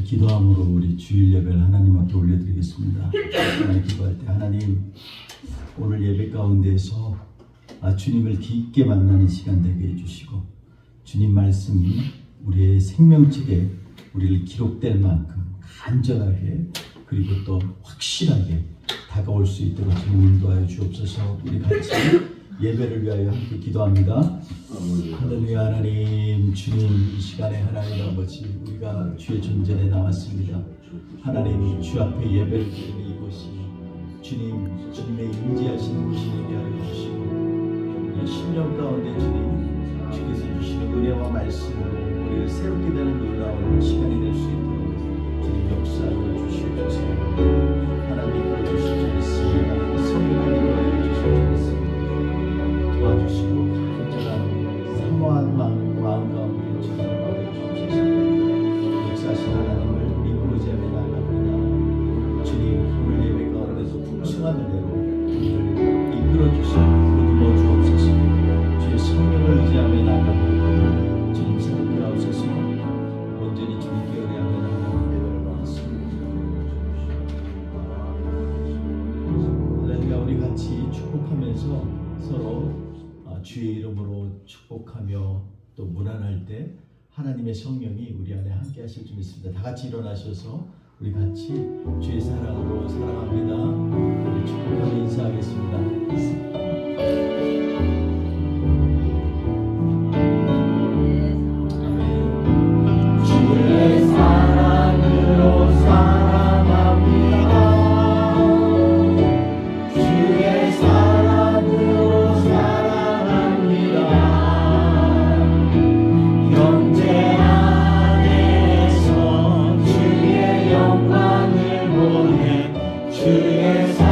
기도함으로 우리 주일 예배를 하나님 앞에 올려드리겠습니다. 기도할 때 하나님, 오늘 예배 가운데서 주님을 깊게 만나는 시간 되게 해주시고, 주님 말씀이 우리의 생명책에 우리를 기록될 만큼 간절하게 그리고 또 확실하게 다가올 수 있도록 좀 인도하여 주옵소서. 우리 같이 예배를 위하여 함께 기도합니다. 할렐루야. 하나님, 주님, 이 시간에 하나님 아버지, 우리가 주의 존전에 나왔습니다. 하나님, 주 앞에 예배를 드리는 이곳이 주님의 임재하시는 곳이 되게 하여 주시고, 우리 심령 가운데 주께서 주시는 은혜와 말씀으로 우리를 새롭게 되는 놀라운 시간이 될 수 있도록 주님 역사하여 주시옵소서. 하나님, 도와주시옵소서. 성령을 인도하여 주시옵소서. 도와주시고 간절한 사모한 마음 가운데 주님을 받아주옵소서. 역사하신 하나님을 믿고자 나아갑니다. 주님, 오늘 예배 가운데서 풍성한 은혜로 우리를 이끌어주시고 거두어 주옵소서. 주의 성령을 의지하며 나아갑니다. 주님 사랑하여 주옵소서. 온전히 주님께 의뢰하며 나아가는 예배를 받았습니다. 할렐루야. 우리 같이 축복하면서 서로 주의 이름으로 축복하며 또 문안할 때 하나님의 성령이 우리 안에 함께 하실 줄 믿습니다. 다 같이 일어나셔서 우리 같이 주의 사랑으로 사랑합니다. 우리 축복하며 인사하겠습니다. Yes.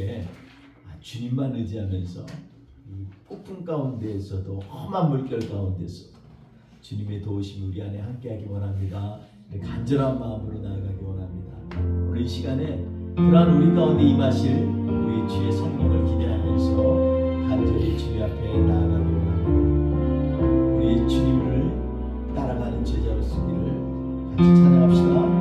이렇게 주님만 의지하면서 이 폭풍 가운데에서도 험한 물결 가운데서 주님의 도우심이 우리 안에 함께하기 원합니다. 간절한 마음으로 나아가기 원합니다. 오늘 이 시간에 불안 우리 가운데 임하실 우리 주의 성령을 기대하면서 간절히 주님 앞에 나아가기 원합니다. 우리 주님을 따라가는 제자로 서기를 같이 찬양합시다.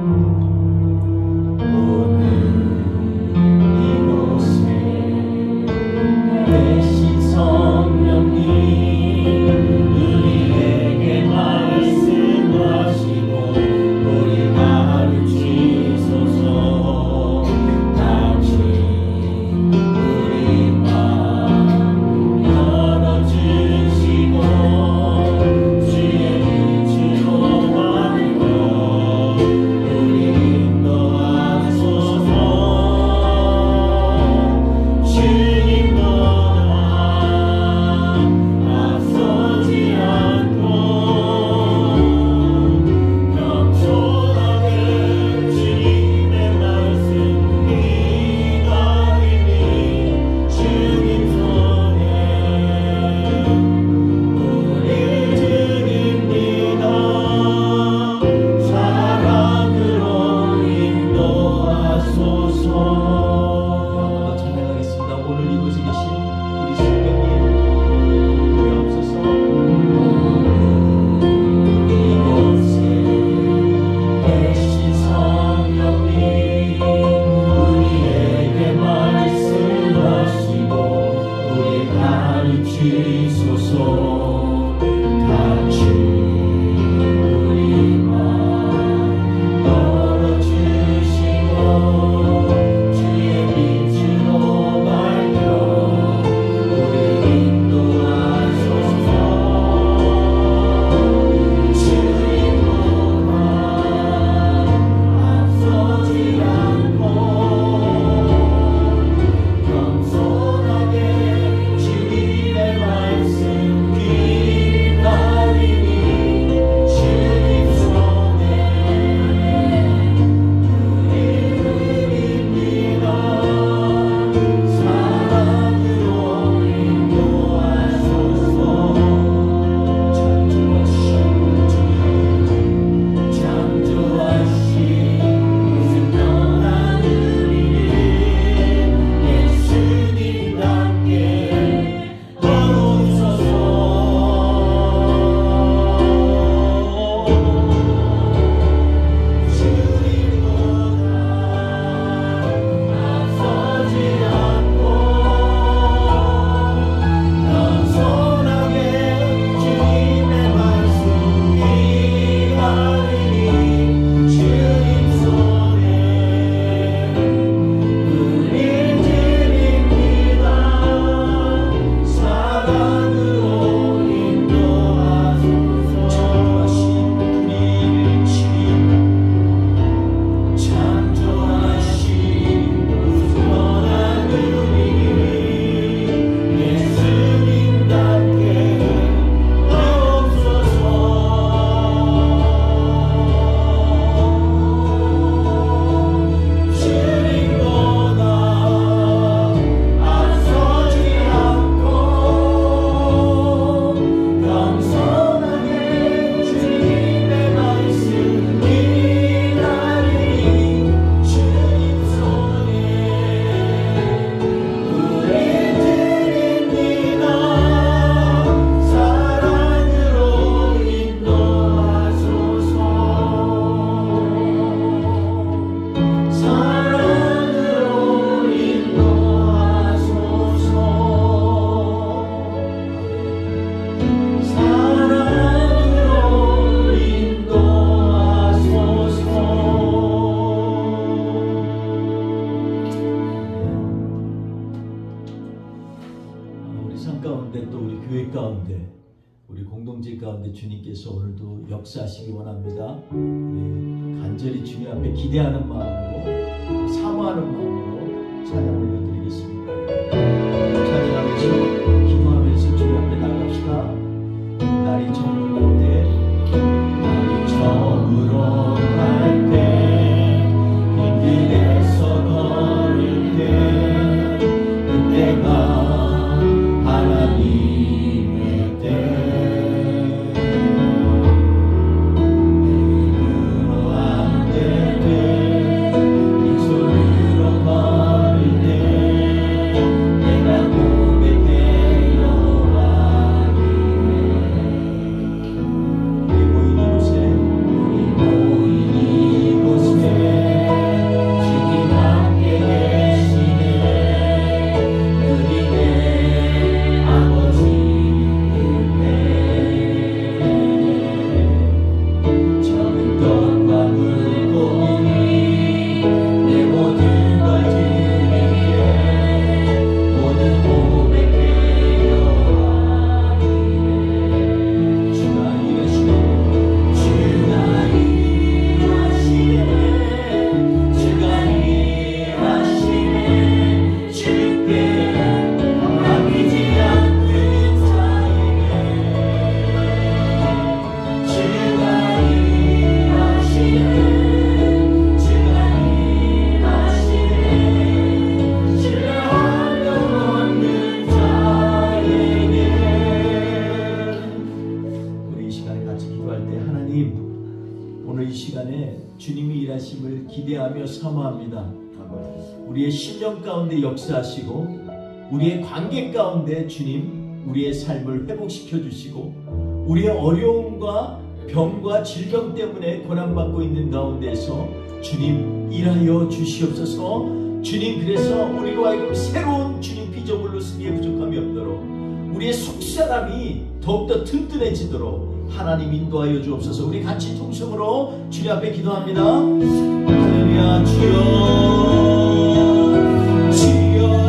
주님께서 오늘도 역사하시기 원합니다. 우리 간절히 주님 앞에 기대하는 마음으로 사모하는 마음으로 찬양 올려드리겠습니다. 찬양하면서 기도하면서 주님 앞에 나갑시다. 날이 저물어 갈 때, 날이 저물어 갈 때, 빈 길에서 걸을 때 축원하며 사모합니다. 우리의 심령 가운데 역사하시고 우리의 관계 가운데 주님 우리의 삶을 회복시켜 주시고 우리의 어려움과 병과 질병 때문에 고난받고 있는 가운데서 주님 일하여 주시옵소서. 주님 그래서 우리로 하여금 새로운 주님 피조물로 쓰기에 부족함이 없도록 우리의 속사람이 더욱더 튼튼해지도록 하나님 인도하여 주옵소서. 우리 같이 통성으로 주님 앞에 기도합니다. 할렐루야. 주여 주여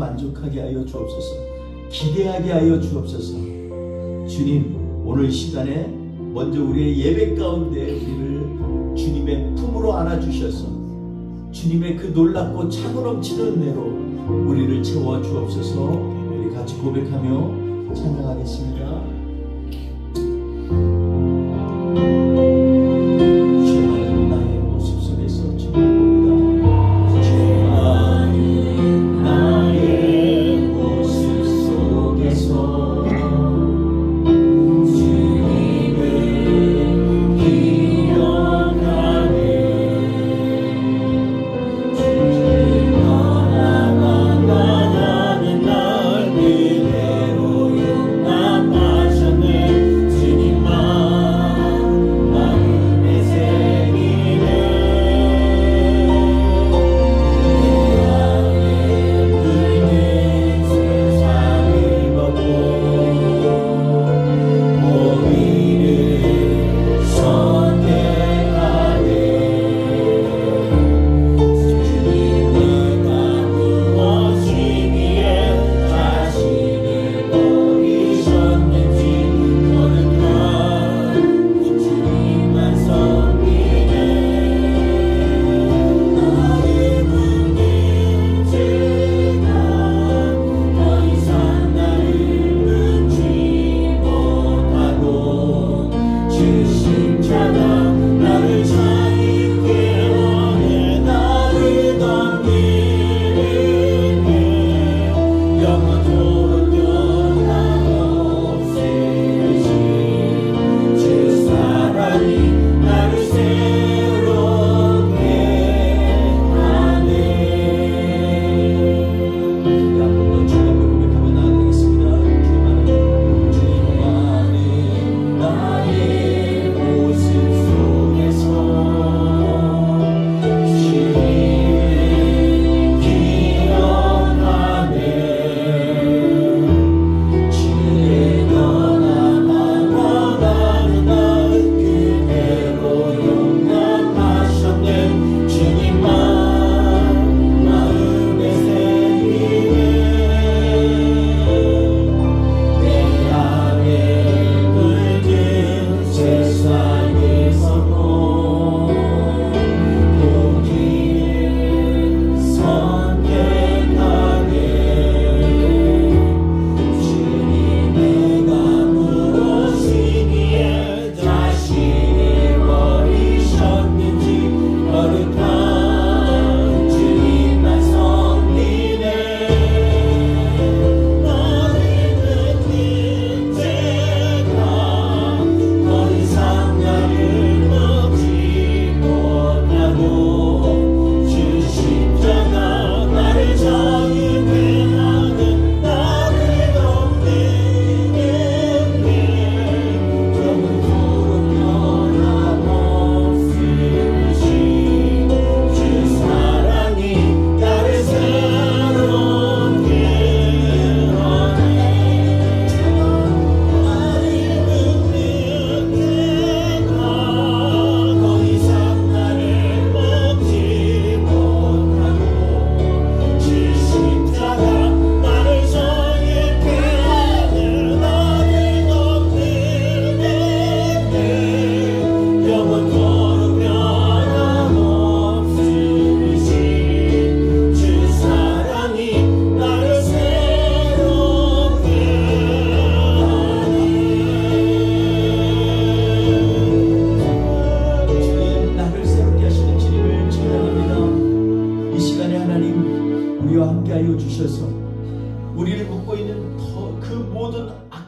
만족하게 하여 주옵소서. 기대하게 하여 주옵소서. 주님 오늘 시간에 먼저 우리의 예배 가운데 우리를 주님의 품으로 안아주셔서 주님의 그 놀랍고 차고 넘치는 은혜로 우리를 채워 주옵소서. 우리 같이 고백하며 찬양하겠습니다. 날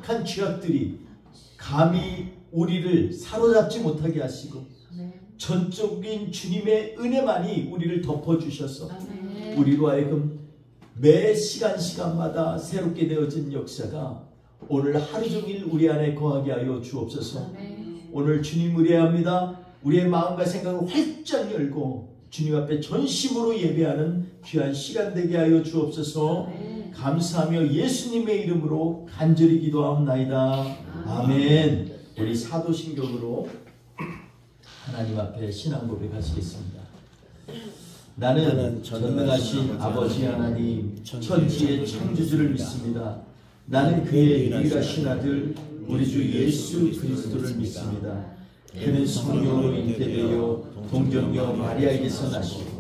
악한 죄악들이 감히 우리를 사로잡지 못하게 하시고 전적인 주님의 은혜만이 우리를 덮어주셔서 우리로 하여금 매 시간마다 새롭게 되어진 역사가 오늘 하루 종일 우리 안에 거하게 하여 주옵소서. 오늘 주님 의뢰합니다. 우리의 마음과 생각을 활짝 열고 주님 앞에 전심으로 예배하는 귀한 시간 되게 하여 주옵소서. 감사하며 예수님의 이름으로 간절히 기도하옵나이다. 아멘. 우리 사도신경으로 하나님 앞에 신앙 고백하시겠습니다. 나는 전능하신 아버지 하나님 천지의 창조주를 믿습니다. 나는 그의 유일하신 아들 우리 주 예수 그리스도를 믿습니다. 그는 성령으로 잉태되어 동정녀 마리아에게서 나시고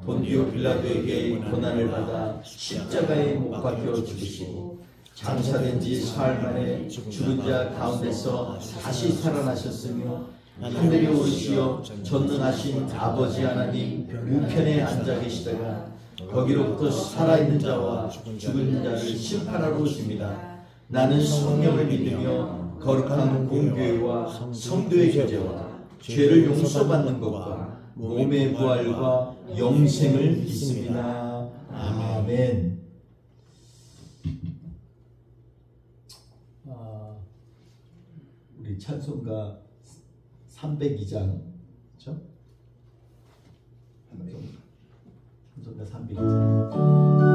본디오 빌라도에게 고난을 받아 십자가에 못 박혀 죽으시고 장사된 지 사흘 만에 죽은 자 가운데서 다시 살아나셨으며 하늘에 오르시어 전능하신 아버지 하나님 우편에 앉아 계시다가 거기로부터 살아있는 자와 죽은 자를 심판하러 오십니다. 나는 성령을 믿으며 거룩한 공교회와 성도의 교제와 죄를 용서받는 것과 몸의 부활과 영생을 믿습니다. 아멘. 우리 찬송가 302장, 그렇죠? 찬송가 302장.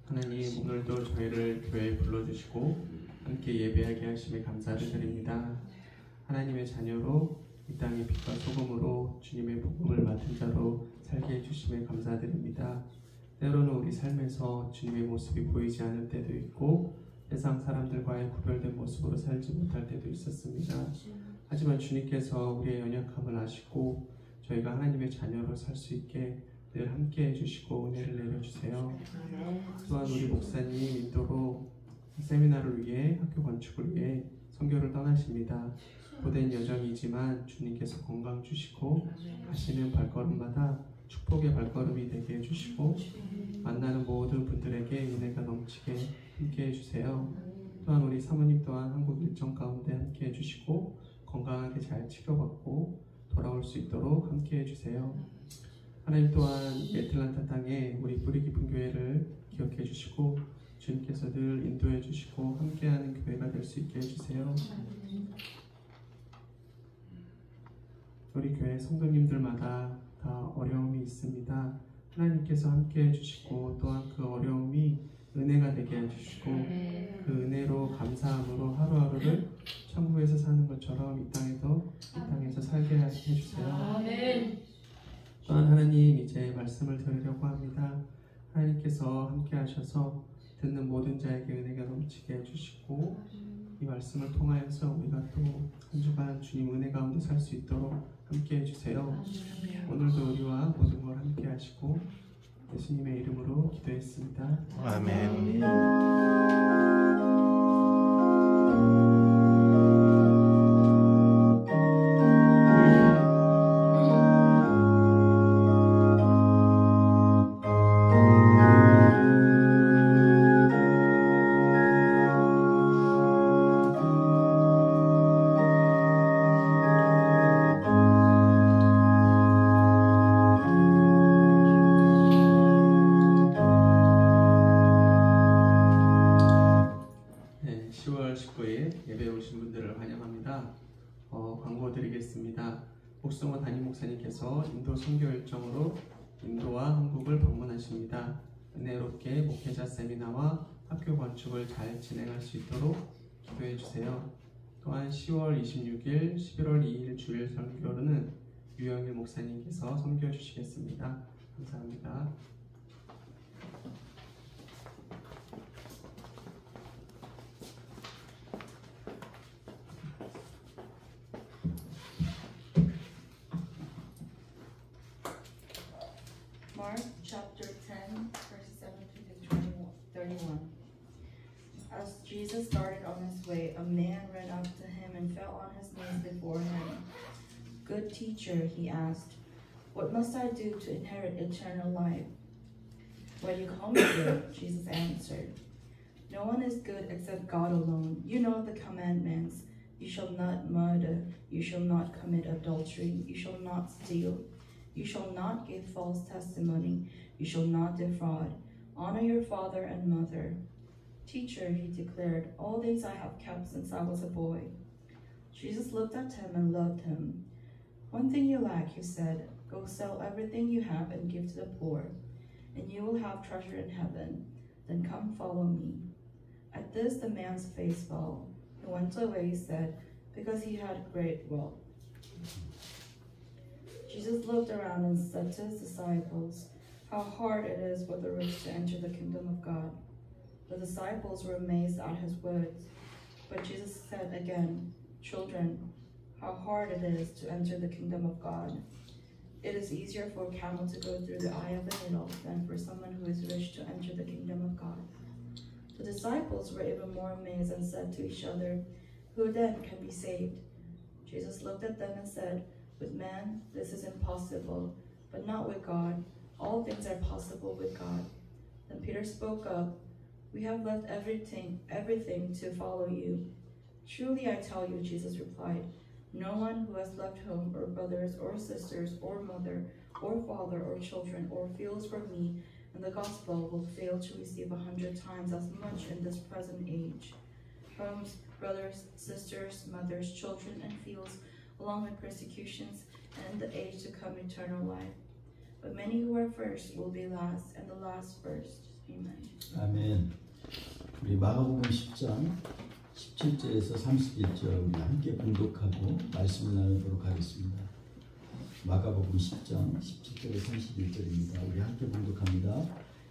하나님, 오늘도 저희를 교회에 불러주시고 함께 예배하게 하심에 감사를 드립니다. 하나님의 자녀로 이 땅의 빛과 소금으로 주님의 복음을 맡은 자로 살게 해주심에 감사드립니다. 때로는 우리 삶에서 주님의 모습이 보이지 않을 때도 있고 세상 사람들과의 구별된 모습으로 살지 못할 때도 있었습니다. 하지만 주님께서 우리의 연약함을 아시고 저희가 하나님의 자녀로 살 수 있게 늘 함께 해주시고 은혜를 내려주세요. 또한 우리 목사님 인도로 세미나를 위해 학교 건축을 위해 선교를 떠나십니다. 고된 여정이지만 주님께서 건강 주시고 가시는 발걸음마다 축복의 발걸음이 되게 해주시고 만나는 모든 분들에게 은혜가 넘치게 함께 해주세요. 또한 우리 사모님 또한 한국 일정 가운데 함께 해주시고 건강하게 잘 치료받고 돌아올 수 있도록 함께 해주세요. 하나님 또한 애틀란타 땅에 우리 뿌리 깊은 교회를 기억해 주시고 주님께서 늘 인도해 주시고 함께하는 교회가 될 수 있게 해주세요. 우리 교회 성도님들마다 다 어려움이 있습니다. 하나님께서 함께 해주시고 또한 그 어려움이 은혜가 되게 해주시고 그 은혜로 감사함으로 하루하루를 천국에서 사는 것처럼 이 땅에서 살게 해주세요. 또한 하나님 이제 말씀을 들으려고 합니다. 하나님께서 함께 하셔서 듣는 모든 자에게 은혜가 넘치게 해주시고 이 말씀을 통하여서 우리가 또 한 주간 주님 은혜 가운데 살 수 있도록 함께 해주세요. 오늘도 우리와 모든 걸 함께 하시고 예수님의 이름으로 기도했습니다. 아멘. 광고 드리겠습니다. 복숭아 담임 목사님께서 인도 선교 일정으로 인도와 한국을 방문하십니다. 은혜롭게 목회자 세미나와 학교 건축을 잘 진행할 수 있도록 기도해 주세요. 또한 10월 26일, 11월 2일 주일 선교로는 유영일 목사님께서 선교해 주시겠습니다. 감사합니다. Mark chapter 10, verses 17 to 31. As Jesus started on his way, a man ran up to him and fell on his knees before him. "Good teacher," he asked, "what must I do to inherit eternal life?" "What do you call me good?" Jesus answered. "No one is good except God alone. You know the commandments. You shall not murder. You shall not commit adultery. You shall not steal. You shall not give false testimony. You shall not defraud. Honor your father and mother." "Teacher," he declared, "all these I have kept since I was a boy." Jesus looked at him and loved him. "One thing you lack," he said. "Go sell everything you have and give to the poor, and you will have treasure in heaven. Then come follow me." At this the man's face fell. He went away, he said, because he had great wealth. Jesus looked around and said to his disciples, "How hard it is for the rich to enter the kingdom of God." The disciples were amazed at his words. But Jesus said again, "Children, how hard it is to enter the kingdom of God. It is easier for a camel to go through the eye of a needle than for someone who is rich to enter the kingdom of God." The disciples were even more amazed and said to each other, "Who then can be saved?" Jesus looked at them and said, "With man this is impossible, but not with God. All things are possible with God." Then Peter spoke up, "We have left everything to follow you." "Truly I tell you," Jesus replied, "no one who has left home or brothers or sisters or mother or father or children or fields for me and the gospel will fail to receive 100 times as much in this present age. Homes, brothers, sisters, mothers, children, and fields, along with persecutions, and in the age to come eternal life. But many who are first will be last, and the last first." Amen. 아멘. 우리 마가복음 10장 17절에서 31절 우리 함께 봉독하고 말씀을 나누도록 하겠습니다. 마가복음 10장 17절에서 31절입니다. 우리 함께 봉독합니다.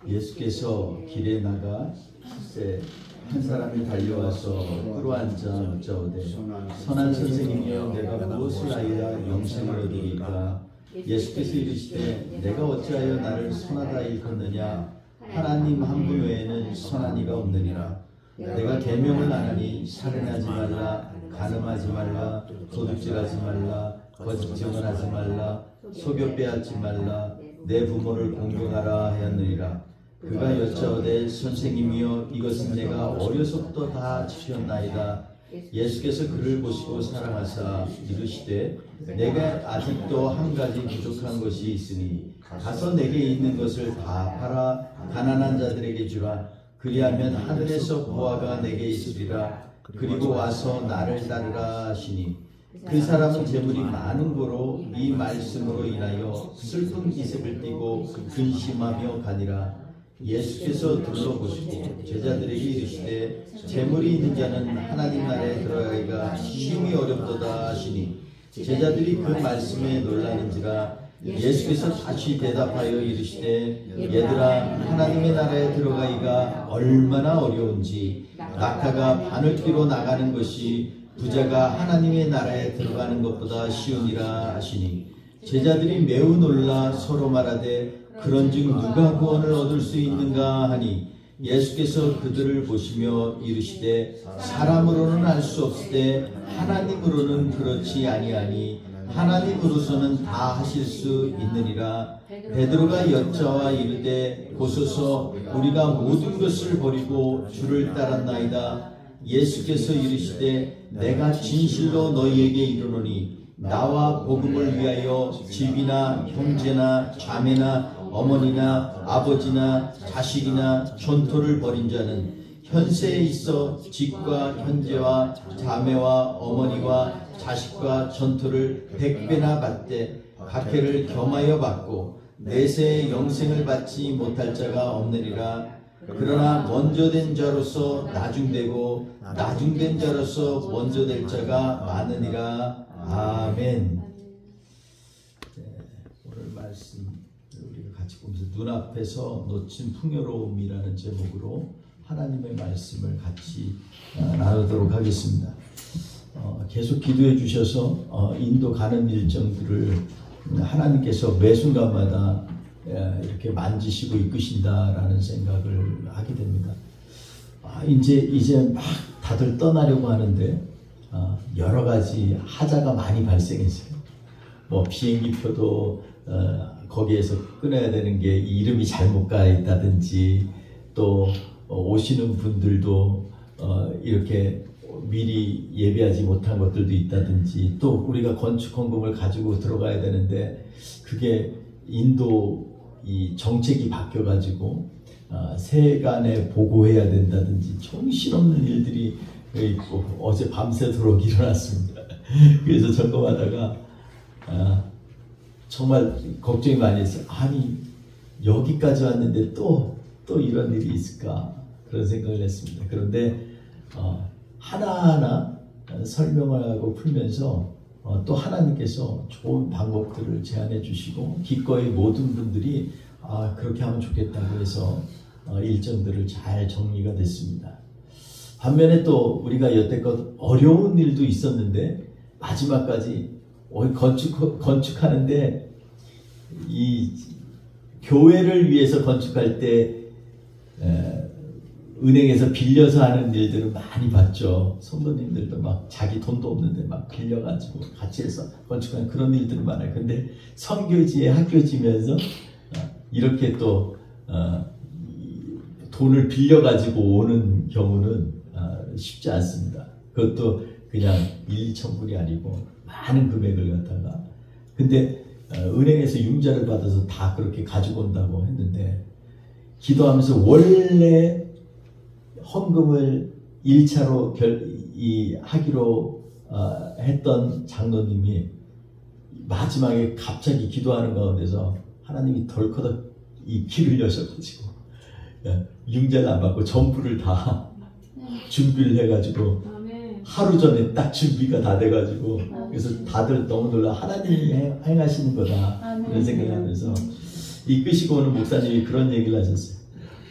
예수께서 길에 나가 실세 한 사람이 달려와서 끌어앉아 어쩌오되, "선한 선생님이여, 내가 무엇을 하여야 영생을 얻으리까?" 예수께서 이르시되 내가 어찌하여 나를 선하다 일컫느냐 하나님 한 분 외에는 선한 이가 없느니라. 내가 계명을 안 하니 살인하지 말라, 간음하지 말라, 도둑질하지 말라, 거짓 증언하지 말라, 속여 빼앗지 말라, 내 부모를 공경하라 하였느니라. 그가 여짜오되 선생님이여 이것은 내가 어려서부터 다 지켰나이다. 예수께서 그를 보시고 사랑하사 이르시되 내가 아직도 한 가지 부족한 것이 있으니 가서 내게 있는 것을 다 팔아 가난한 자들에게 주라. 그리하면 하늘에서 보화가 내게 있으리라. 그리고 와서 나를 따르라 하시니 그 사람은 재물이 많은 고로 이 말씀으로 인하여 슬픈 기색을 띠고 근심하며 가니라. 예수께서 둘러보시고 제자들에게 이르시되 재물이 있는 자는 하나님 나라에 들어가기가 심히 어렵도다 하시니 제자들이 그 말씀에 놀라는지라. 예수께서 다시 대답하여 이르시되 얘들아 하나님의 나라에 들어가기가 얼마나 어려운지 낙타가 바늘귀로 나가는 것이 부자가 하나님의 나라에 들어가는 것보다 쉬우니라 하시니 제자들이 매우 놀라 서로 말하되 그런즉 누가 구원을 얻을 수 있는가 하니 예수께서 그들을 보시며 이르시되 사람으로는 알 수 없으되 하나님으로는 그렇지 아니하니 하나님으로서는 다 하실 수 있느니라. 베드로가 여짜와 이르되 보소서 우리가 모든 것을 버리고 주를 따랐나이다. 예수께서 이르시되 내가 진실로 너희에게 이르노니 나와 복음을 위하여 집이나 형제나 자매나 어머니나 아버지나 자식이나 전토를 벌인 자는 현세에 있어 집과 형제와 자매와 어머니와 자식과 전토를 100배나 받되 박해를 겸하여 받고 내세의 영생을 받지 못할 자가 없느니라. 그러나 먼저 된 자로서 나중되고 나중된 자로서 먼저 될 자가 많으니라. 아멘. 네, 오늘 말씀 우리가 같이 보면서 눈앞에서 놓친 풍요로움이라는 제목으로 하나님의 말씀을 같이 나누도록 하겠습니다. 계속 기도해 주셔서 인도 가는 일정들을 하나님께서 매 순간마다 이렇게 만지시고 이끄신다라는 생각을 하게 됩니다. 이제 막 다들 떠나려고 하는데 여러 가지 하자가 많이 발생했어요. 뭐 비행기표도 거기에서 끊어야 되는 게 이름이 잘못 가 있다든지 또 오시는 분들도 이렇게 미리 예비하지 못한 것들도 있다든지 또 우리가 건축 헌금을 가지고 들어가야 되는데 그게 인도 이 정책이 바뀌어가지고 세간에 보고해야 된다든지 정신없는 일들이 있고 어제 밤새도록 일어났습니다. 그래서 점검하다가 정말 걱정이 많이 했어요. 아니 여기까지 왔는데 또 이런 일이 있을까 그런 생각을 했습니다. 그런데 하나하나 설명을 하고 풀면서 또 하나님께서 좋은 방법들을 제안해 주시고 기꺼이 모든 분들이 그렇게 하면 좋겠다고 해서 일정들을 잘 정리가 됐습니다. 반면에 또 우리가 여태껏 어려운 일도 있었는데 마지막까지 건축하는데 이 교회를 위해서 건축할 때 은행에서 빌려서 하는 일들을 많이 봤죠. 성도님들도 막 자기 돈도 없는데 막 빌려가지고 같이 해서 건축하는 그런 일들이 많아요. 근데 선교지에 학교 지면서 이렇게 또 돈을 빌려가지고 오는 경우는 쉽지 않습니다. 그것도 그냥 1, 2천 불이 아니고 많은 금액을 갖다가 근데 은행에서 융자를 받아서 다 그렇게 가지고 온다고 했는데 기도하면서 원래 헌금을 1차로 하기로 했던 장로님이 마지막에 갑자기 기도하는 가운데서 하나님이 덜커덕 이 길을 여셔가지고 융자를 안 받고 전부를 다 준비를 해가지고 하루 전에 딱 준비가 다 돼가지고 그래서 다들 너무 놀라 하나님이 행하시는 거다 이런 생각을 하면서 이끄시고 오는 목사님이 그런 얘기를 하셨어요.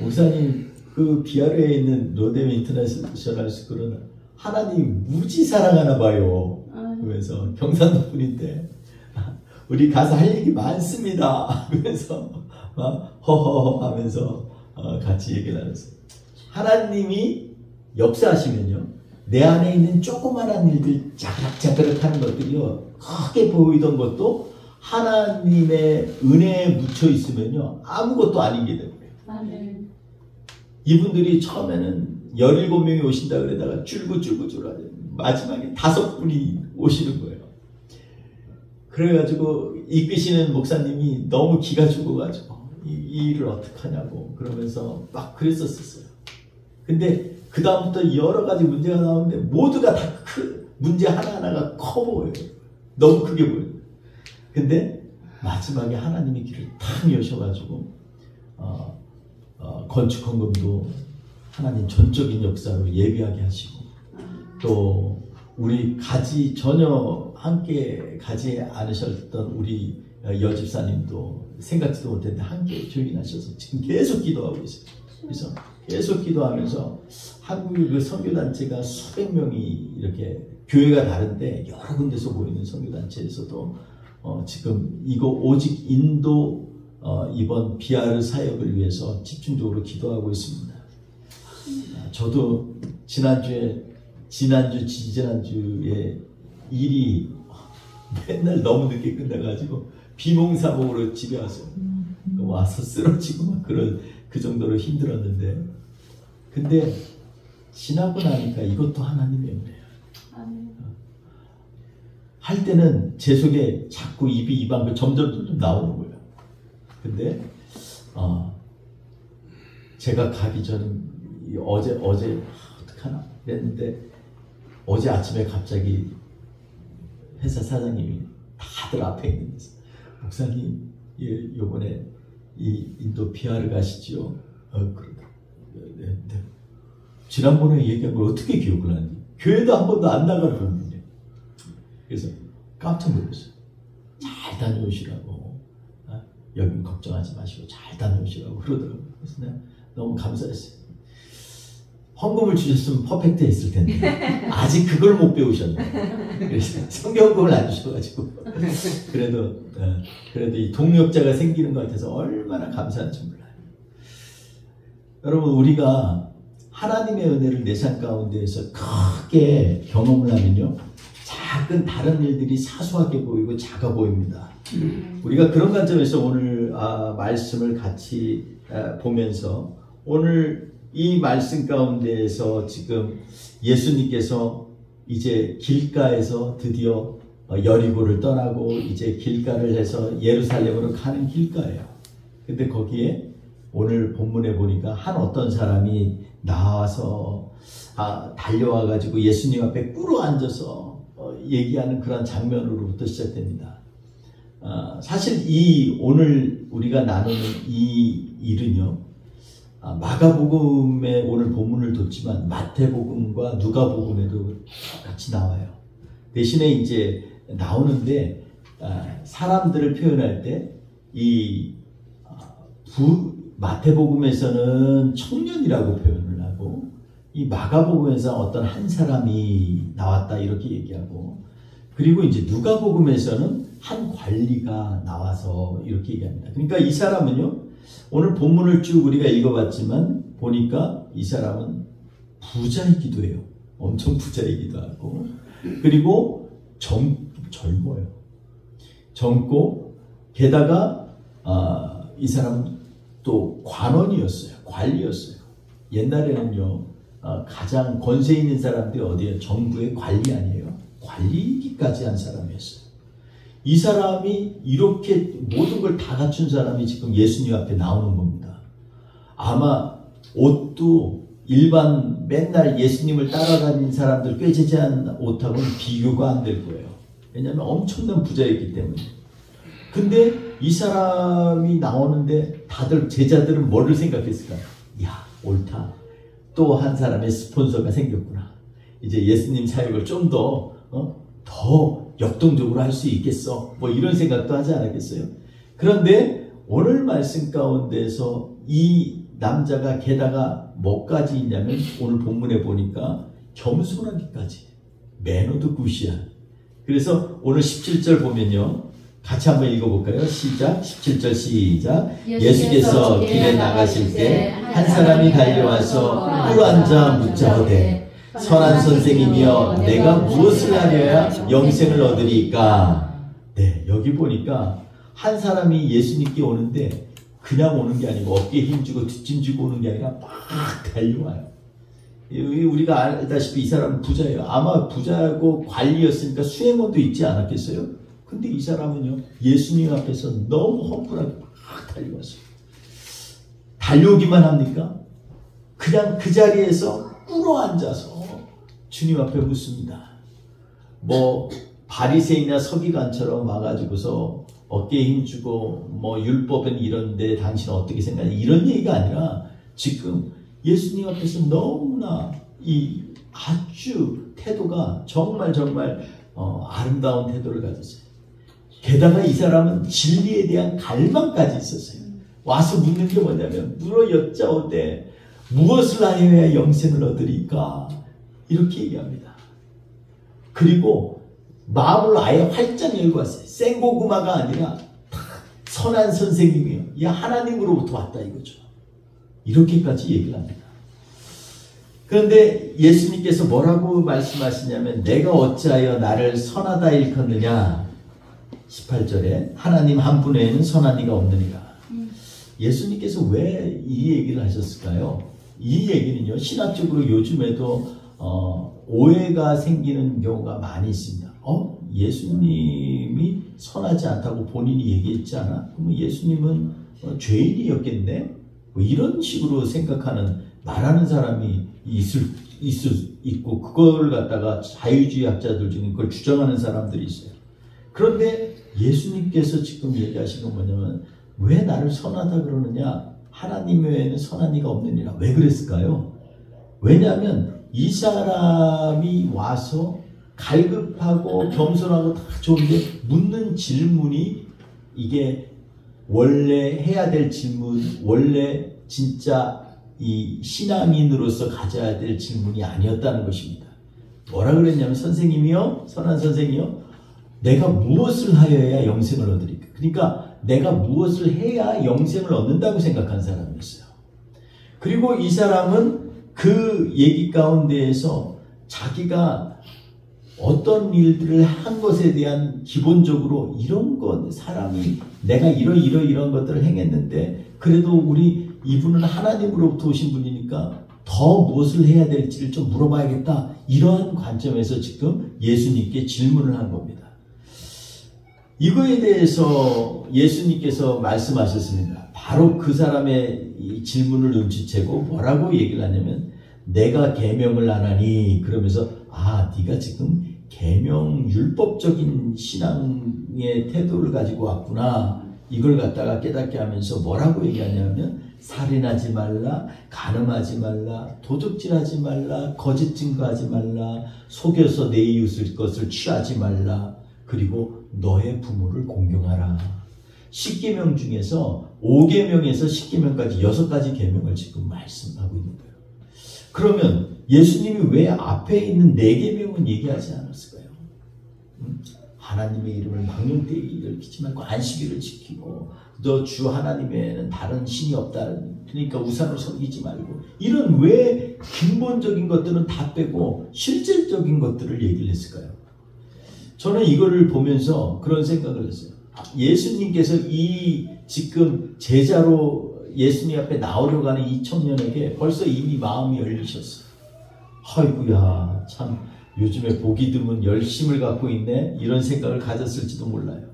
목사님 그 비아르에 있는 로뎀 인터내셔널 스쿨은 하나님 무지 사랑하나 봐요. 그러면서 경상도 분인데 우리 가서 할 얘기 많습니다. 그래서 허허허 하면서 같이 얘기를 나눴어요. 하나님이 역사하시면요, 내 안에 있는 조그마한 일들 자그락자그락 하는 것들이요, 크게 보이던 것도 하나님의 은혜에 묻혀 있으면요, 아무것도 아닌 게 되고요. 아멘. 이분들이 처음에는 17명이 오신다 그러다가 줄고 하죠. 마지막에 5분이 오시는 거예요. 그래가지고 이끄시는 목사님이 너무 기가 죽어가지고 이 일을 어떡하냐고 그러면서 막 그랬었어요. 근데 그 다음부터 여러 가지 문제가 나오는데 모두가 다 문제 하나하나가 커 보여요. 너무 크게 보여요. 근데 마지막에 하나님이 길을 탁 여셔가지고 건축 헌금도 하나님 전적인 역사로 예비하게 하시고, 또 우리 전혀 함께 가지 않으셨던 우리 여집사님도 생각지도 못했는데 함께 조인하셔서 지금 계속 기도하고 계세요. 그래서 계속 기도하면서 한국의 그 선교단체가 수백 명이 이렇게 교회가 다른데 여러 군데서 모이는 선교단체에서도 지금 이거 오직 인도 이번 비아르 사역을 위해서 집중적으로 기도하고 있습니다. 저도 지지난주에 일이 맨날 너무 늦게 끝나가지고 비몽사몽으로 집에 와서 쓰러지고 막 그 정도로 힘들었는데, 근데 지나고 나니까 이것도 하나님의 은혜예요. 할 때는 제 속에 자꾸 입이 점점 나오는 거예요. 근데 제가 가기 전에 어제 어떡하나 그랬는데, 어제 아침에 갑자기 회사 사장님이 다들 앞에 있는데서, 목사님 요번에 이 인도 비아르 가시지요? 네. 지난번에 얘기한 걸 어떻게 기억을 하니? 교회도 한 번도 안 나가는 분이에요. 그래서 깜짝 놀랐어요. 잘 다녀오시라고, 여긴 걱정하지 마시고 잘 다녀오시라고 그러더라고요. 그래서 내가 너무 감사했어요. 헌금을 주셨으면 퍼펙트 했을 텐데 아직 그걸 못 배우셨네. 그래서 성경헌금을 안 주셔가지고 그래도 이 동력자가 생기는 것 같아서 얼마나 감사한지 몰라요. 여러분, 우리가 하나님의 은혜를 내 삶 가운데에서 크게 경험을 하면요, 작은 다른 일들이 사소하게 보이고 작아 보입니다. 우리가 그런 관점에서 오늘 말씀을 같이 보면서, 오늘 이 말씀 가운데에서 지금 예수님께서 이제 길가에서 드디어 여리고를 떠나고 이제 길가를 해서 예루살렘으로 가는 길가예요. 근데 거기에 오늘 본문에 보니까 어떤 사람이 나와서 달려와 가지고 예수님 앞에 꿇어 앉아서 얘기하는 그런 장면으로부터 시작됩니다. 사실 오늘 우리가 나누는 이 일은요, 마가복음에 오늘 본문을 뒀지만 마태복음과 누가복음에도 같이 나와요. 대신에 이제 나오는데 사람들을 표현할 때 이 마태복음에서는 청년이라고 표현을 하고, 이 마가복음에서 어떤 한 사람이 나왔다 이렇게 얘기하고, 그리고 이제 누가복음에서는 한 관리가 나와서 이렇게 얘기합니다. 그러니까 이 사람은요, 오늘 본문을 쭉 우리가 읽어봤지만 보니까 이 사람은 부자이기도 해요. 엄청 부자이기도 하고, 그리고 젊어요. 젊고, 게다가 이 사람은 또 관원이었어요. 관리였어요. 옛날에는요, 가장 권세 있는 사람들이 어디에 정부의 관리 아니에요. 관리기까지 한 사람이었어요. 이 사람이 이렇게 모든 걸 다 갖춘 사람이 지금 예수님 앞에 나오는 겁니다. 아마 옷도 일반 맨날 예수님을 따라다니는 사람들 꾀지지한 옷하고는 비교가 안 될 거예요. 왜냐하면 엄청난 부자였기 때문에. 근데 이 사람이 나오는데 다들 제자들은 뭐를 생각했을까요? 야, 옳다. 또 한 사람의 스폰서가 생겼구나. 이제 예수님 사역을 좀 더 역동적으로 할 수 있겠어. 뭐 이런 생각도 하지 않았겠어요? 그런데 오늘 말씀 가운데서 이 남자가 게다가 뭐까지 있냐면, 오늘 본문에 보니까 겸손하기까지, 매너도 굿이야. 그래서 오늘 17절 보면요, 같이 한번 읽어볼까요? 시작. 17절 시작. 예수께서 길에 나가실 때 한 사람이 달려와서 꿇어앉아 묻자오되 선한 선생이며 내가 무엇을 하려야 영생을 얻으리까? 네, 여기 보니까 한 사람이 예수님께 오는데 그냥 오는 게 아니고 어깨에 힘주고 뒷짐지고 오는 게 아니라 막 달려와요. 우리가 알다시피 이 사람은 부자예요. 아마 부자고 관리였으니까 수행원도 있지 않았겠어요? 근데 이 사람은요, 예수님 앞에서 너무 험불하게 막 달려왔어요. 달려오기만 합니까? 그냥 그 자리에서 꿇어앉아서 주님 앞에 묻습니다. 뭐 바리새인이나 서기관처럼 와가지고서 어깨에 힘주고 뭐 율법은 이런데 당신은 어떻게 생각하냐 이런 얘기가 아니라 지금 예수님 앞에서 너무나 이 아주 태도가 정말 아름다운 태도를 가졌어요. 게다가 이 사람은 진리에 대한 갈망까지 있었어요. 와서 묻는 게 뭐냐면 물어 여짜오되 무엇을 하여야 영생을 얻으리까? 이렇게 얘기합니다. 그리고 마음을 아예 활짝 열고 왔어요. 생고구마가 아니라 선한 선생님이요. 이 하나님으로부터 왔다 이거죠. 이렇게까지 얘기를 합니다. 그런데 예수님께서 뭐라고 말씀하시냐면 내가 어찌하여 나를 선하다 일컫느냐. 18절에 하나님 한 분 외에는 선한 이가 없느니라. 예수님께서 왜 이 얘기를 하셨을까요? 이 얘기는요, 신학적으로 요즘에도 오해가 생기는 경우가 많이 있습니다. 예수님이 선하지 않다고 본인이 얘기했지 않아? 그러면 예수님은 죄인이었겠네? 뭐 이런 식으로 생각하는, 말하는 사람이 있고, 그걸 갖다가 자유주의 학자들 중에 그걸 주장하는 사람들이 있어요. 그런데 예수님께서 지금 얘기하신 건 뭐냐면, 왜 나를 선하다 그러느냐? 하나님 외에는 선한 이가 없느니라. 왜 그랬을까요? 왜냐하면 이 사람이 와서 갈급하고 겸손하고 다 좋은데 묻는 질문이 이게 원래 해야 될 질문, 원래 진짜 이 신앙인으로서 가져야 될 질문이 아니었다는 것입니다. 뭐라 그랬냐면 선생님이요, 선한 선생이요, 내가 무엇을 하여야 영생을 얻으리까? 그러니까 내가 무엇을 해야 영생을 얻는다고 생각한 사람이었어요. 그리고 이 사람은 그 얘기 가운데에서 자기가 어떤 일들을 한 것에 대한 기본적으로 이런 것, 사람이 내가 이런 것들을 행했는데 그래도 이분은 하나님으로부터 오신 분이니까 더 무엇을 해야 될지를 좀 물어봐야겠다. 이러한 관점에서 지금 예수님께 질문을 한 겁니다. 이거에 대해서 예수님께서 말씀하셨습니다. 바로 그 사람의 이 질문을 눈치채고 뭐라고 얘기를 하냐면 내가 계명을 안 하니, 그러면서 네가 지금 계명 율법적인 신앙의 태도를 가지고 왔구나. 이걸 갖다가 깨닫게 하면서 뭐라고 얘기하냐면 살인하지 말라, 간음하지 말라, 도둑질하지 말라, 거짓 증거하지 말라, 속여서 내 이웃의 것을 취하지 말라, 그리고 너의 부모를 공경하라. 10계명 중에서 5계명에서 10계명까지 6가지 계명을 지금 말씀하고 있는 거예요. 그러면 예수님이 왜 앞에 있는 4계명은 얘기하지 않았을까요? 하나님의 이름을 망령되이 일으키지 말고 안식일을 지키고 너 주 하나님 외에는 다른 신이 없다. 그러니까 우상을 섬기지 말고, 이런 왜 근본적인 것들은 다 빼고 실질적인 것들을 얘기를 했을까요? 저는 이거를 보면서 그런 생각을 했어요. 예수님께서 이 지금 제자로 예수님 앞에 나오려고 하는 이 청년에게 벌써 이미 마음이 열리셨어요. 아이고야, 참 요즘에 보기 드문 열심을 갖고 있네, 이런 생각을 가졌을지도 몰라요.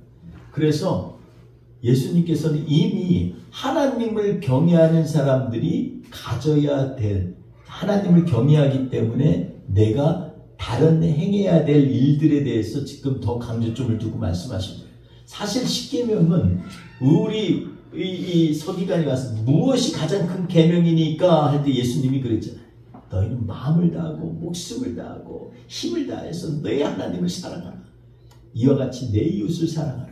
그래서 예수님께서는 이미 하나님을 경외하는 사람들이 가져야 될, 하나님을 경외하기 때문에 내가 다른 행해야 될 일들에 대해서 지금 더 강조점을 두고 말씀하신 거예요. 사실 10계명은 우리 이 서기관이 와서 무엇이 가장 큰 계명이니까 할 때 예수님이 그랬잖아요. 너희는 마음을 다하고 목숨을 다하고 힘을 다해서 너희 하나님을 사랑하라. 이와 같이 내 이웃을 사랑하라.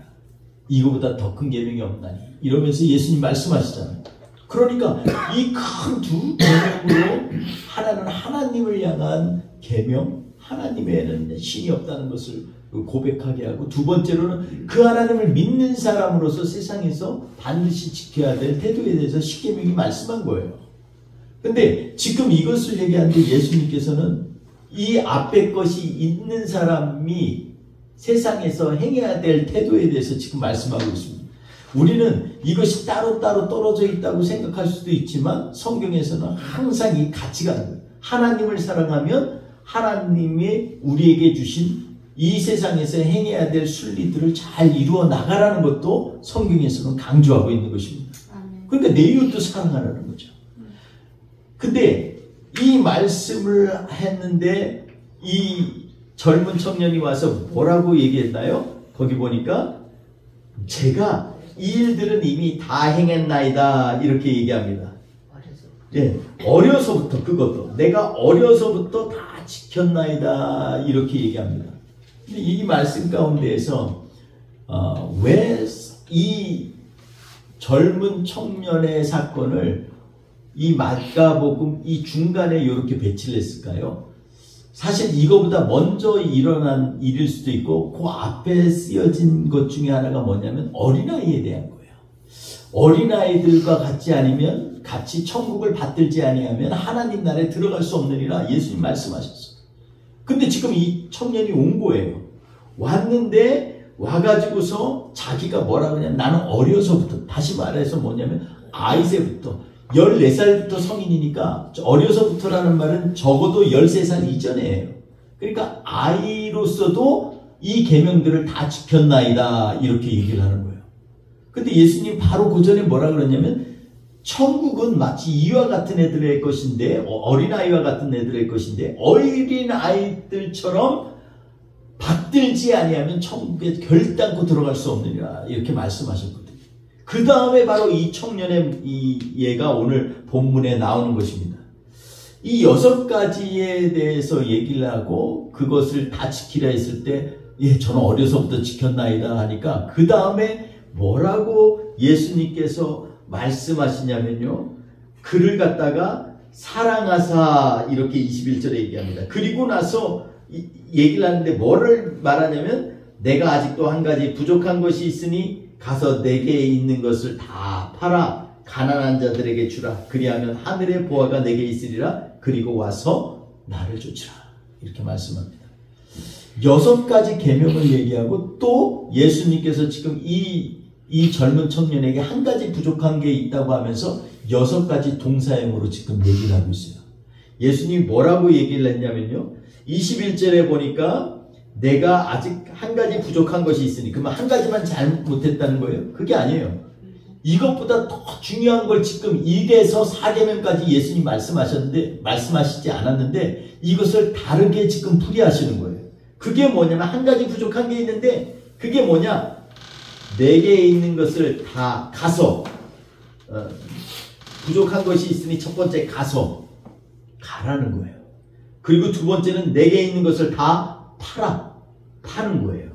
이거보다 더 큰 계명이 없나니. 이러면서 예수님 말씀하시잖아요. 그러니까 이 큰 두 계명으로 하나는 하나님을 향한 계명, 하나님에는 신이 없다는 것을 고백하게 하고, 두 번째로는 그 하나님을 믿는 사람으로서 세상에서 반드시 지켜야 될 태도에 대해서 십계명이 말씀한 거예요. 근데 지금 이것을 얘기하는데 예수님께서는 이 앞에 것이 있는 사람이 세상에서 행해야 될 태도에 대해서 지금 말씀하고 있습니다. 우리는 이것이 따로따로 떨어져 있다고 생각할 수도 있지만 성경에서는 항상 이 같이 가는 거예요. 하나님을 사랑하면 하나님이 우리에게 주신 이 세상에서 행해야 될 순리들을 잘 이루어 나가라는 것도 성경에서는 강조하고 있는 것입니다. 그러니까 내 이웃도 사랑하라는 거죠. 근데 이 말씀을 했는데 이 젊은 청년이 와서 뭐라고 얘기했나요? 거기 보니까 제가 이 일들은 이미 다 행했나이다 이렇게 얘기합니다. 예, 어려서부터 그것도 내가 어려서부터 다 지켰나이다 이렇게 얘기합니다. 근데 이 말씀 가운데에서 왜 이 젊은 청년의 사건을 이 마가복음 이 중간에 이렇게 배치를 했을까요? 사실 이거보다 먼저 일어난 일일 수도 있고 그 앞에 쓰여진 것 중에 하나가 뭐냐면 어린아이에 대한 거예요. 어린아이들과 같지 않으면 같이 천국을 받들지 아니하면 하나님 나라에 들어갈 수 없느니라 예수님 말씀하셨어요. 근데 지금 이 청년이 온 거예요. 왔는데 와가지고서 자기가 뭐라 그러냐면 나는 어려서부터, 다시 말해서 뭐냐면 아이세부터 14살부터 성인이니까 어려서부터라는 말은 적어도 13살 이전이에요. 그러니까 아이로서도 이 계명들을 다 지켰나이다 이렇게 얘기를 하는 거예요. 근데 예수님 바로 그 전에 뭐라 그러냐면 천국은 마치 이와 같은 애들의 것인데, 어린아이와 같은 애들의 것인데 어린아이들처럼 받들지 아니하면 천국에 결단코 들어갈 수 없느니라 이렇게 말씀하셨거든요. 그 다음에 바로 이 청년의 이 예가 오늘 본문에 나오는 것입니다. 이 6가지에 대해서 얘기를 하고 그것을 다 지키라 했을 때 예, 저는 어려서부터 지켰나이다 하니까 그 다음에 뭐라고 예수님께서 말씀하시냐면요, 그를 갖다가 사랑하사 이렇게 21절에 얘기합니다. 그리고 나서 얘기를 하는데 뭐를 말하냐면 내가 아직도 한 가지 부족한 것이 있으니 가서 내게 있는 것을 다 팔아 가난한 자들에게 주라. 그리하면 하늘의 보화가 내게 있으리라. 그리고 와서 나를 쫓으라. 이렇게 말씀합니다. 6가지 계명을 얘기하고 또 예수님께서 지금 이 젊은 청년에게 한 가지 부족한 게 있다고 하면서 6가지 동사형으로 지금 얘기를 하고 있어요. 예수님이 뭐라고 얘기를 했냐면요, 21절에 보니까 내가 아직 한 가지 부족한 것이 있으니, 그러면 한 가지만 잘못했다는 거예요? 그게 아니에요. 이것보다 더 중요한 걸 지금 1에서 4계명까지 예수님 말씀하시지 않았는데 이것을 다르게 지금 풀이하시는 거예요. 그게 뭐냐면 한 가지 부족한 게 있는데 그게 뭐냐? 내게 있는 것을 다 가서 부족한 것이 있으니 첫 번째 가서 가라는 거예요. 그리고 두 번째는 내게 있는 것을 다 파는 거예요.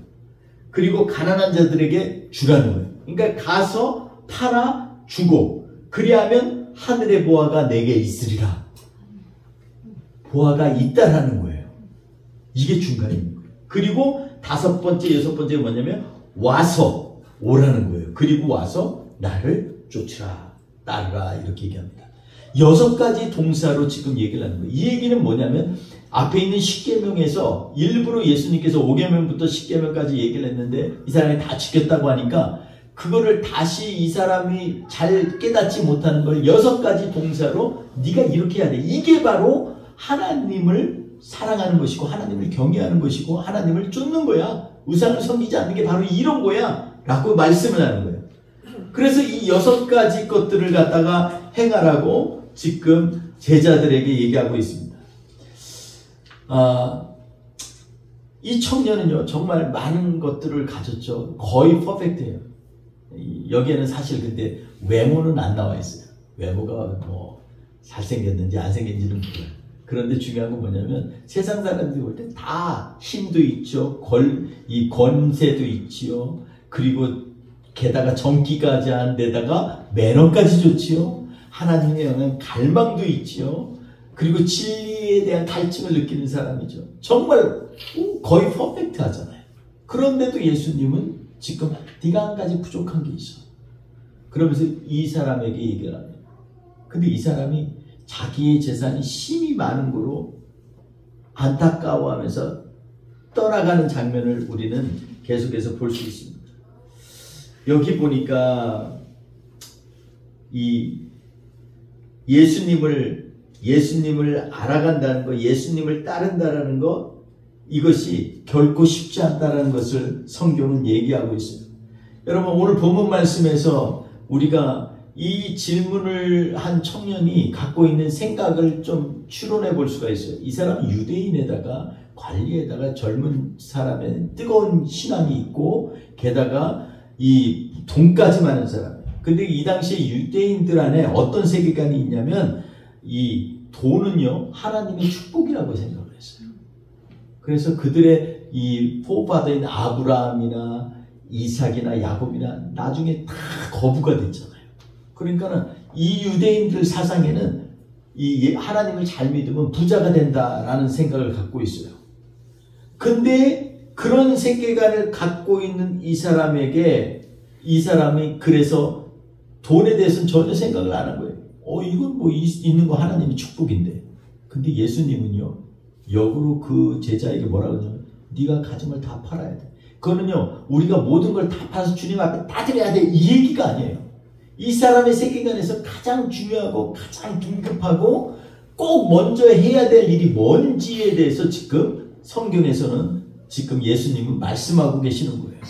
그리고 가난한 자들에게 주라는 거예요. 그러니까 가서 팔아 주고 그리하면 하늘의 보화가 내게 있으리라. 보화가 있다라는 거예요. 이게 중간인 거예요. 그리고 5번째, 6번째가 뭐냐면 와서 오라는 거예요. 그리고 와서 나를 쫓으라, 따르라 이렇게 얘기합니다. 6가지 동사로 지금 얘기를 하는 거예요. 이 얘기는 뭐냐면 앞에 있는 10계명에서 일부러 예수님께서 5계명부터 10계명까지 얘기를 했는데 이 사람이 다 지켰다고 하니까 그거를 다시 이 사람이 잘 깨닫지 못하는 걸 6가지 동사로 네가 이렇게 해야 돼. 이게 바로 하나님을 사랑하는 것이고 하나님을 경외하는 것이고 하나님을 쫓는 거야. 우상을 섬기지 않는 게 바로 이런 거야 라고 말씀을 하는 거예요. 그래서 이 6가지 것들을 갖다가 행하라고 지금 제자들에게 얘기하고 있습니다. 이 청년은요 정말 많은 것들을 가졌죠. 거의 퍼펙트해요. 여기에는 사실 근데 외모는 안 나와 있어요. 외모가 뭐 잘생겼는지 안 생겼는지는 몰라요. 그런데 중요한 건 뭐냐면 세상 사람들이 볼 때 다 힘도 있죠. 이 권세도 있지요. 그리고 게다가 정기까지 한 데다가 매너까지 좋지요. 하나님에 대한 갈망도 있지요. 그리고 진리에 대한 갈증을 느끼는 사람이죠. 정말 거의 퍼펙트 하잖아요. 그런데도 예수님은 지금 네가 한 가지 부족한 게 있어. 그러면서 이 사람에게 얘기를 합니다. 근데 이 사람이 자기의 재산이 심히 많은 거로 안타까워하면서 떠나가는 장면을 우리는 계속해서 볼 수 있습니다. 여기 보니까 이 예수님을 알아간다는 거, 예수님을 따른다라는 거, 이것이 결코 쉽지 않다는 것을 성경은 얘기하고 있어요. 여러분, 오늘 본문 말씀에서 우리가 이 질문을 한 청년이 갖고 있는 생각을 좀 추론해 볼 수가 있어요. 이 사람은 유대인에다가 관리에다가 젊은 사람의 뜨거운 신앙이 있고, 게다가 이 돈까지 많은 사람. 근데 이 당시에 유대인들 안에 어떤 세계관이 있냐면 이 돈은요 하나님의 축복이라고 생각을 했어요. 그래서 그들의 이 포바더인 아브라함이나 이삭이나 야곱이나 나중에 다 거부가 됐잖아요. 그러니까는 이 유대인들 사상에는 이 하나님을 잘 믿으면 부자가 된다라는 생각을 갖고 있어요. 근데 그런 세계관을 갖고 있는 이 사람에게 이 사람이 그래서 돈에 대해서는 전혀 생각을 안 한 거예요. 이건 뭐 있는 거 하나님의 축복인데. 근데 예수님은요 역으로 그 제자에게 뭐라고 하냐면 네가 가진 걸 다 팔아야 돼. 그거는요 우리가 모든 걸 다 팔아서 주님 앞에 다 드려야 돼 이 얘기가 아니에요. 이 사람의 세계관에서 가장 중요하고 가장 긴급하고 꼭 먼저 해야 될 일이 뭔지에 대해서 지금 성경에서는 지금 예수님은 말씀하고 계시는 거예요.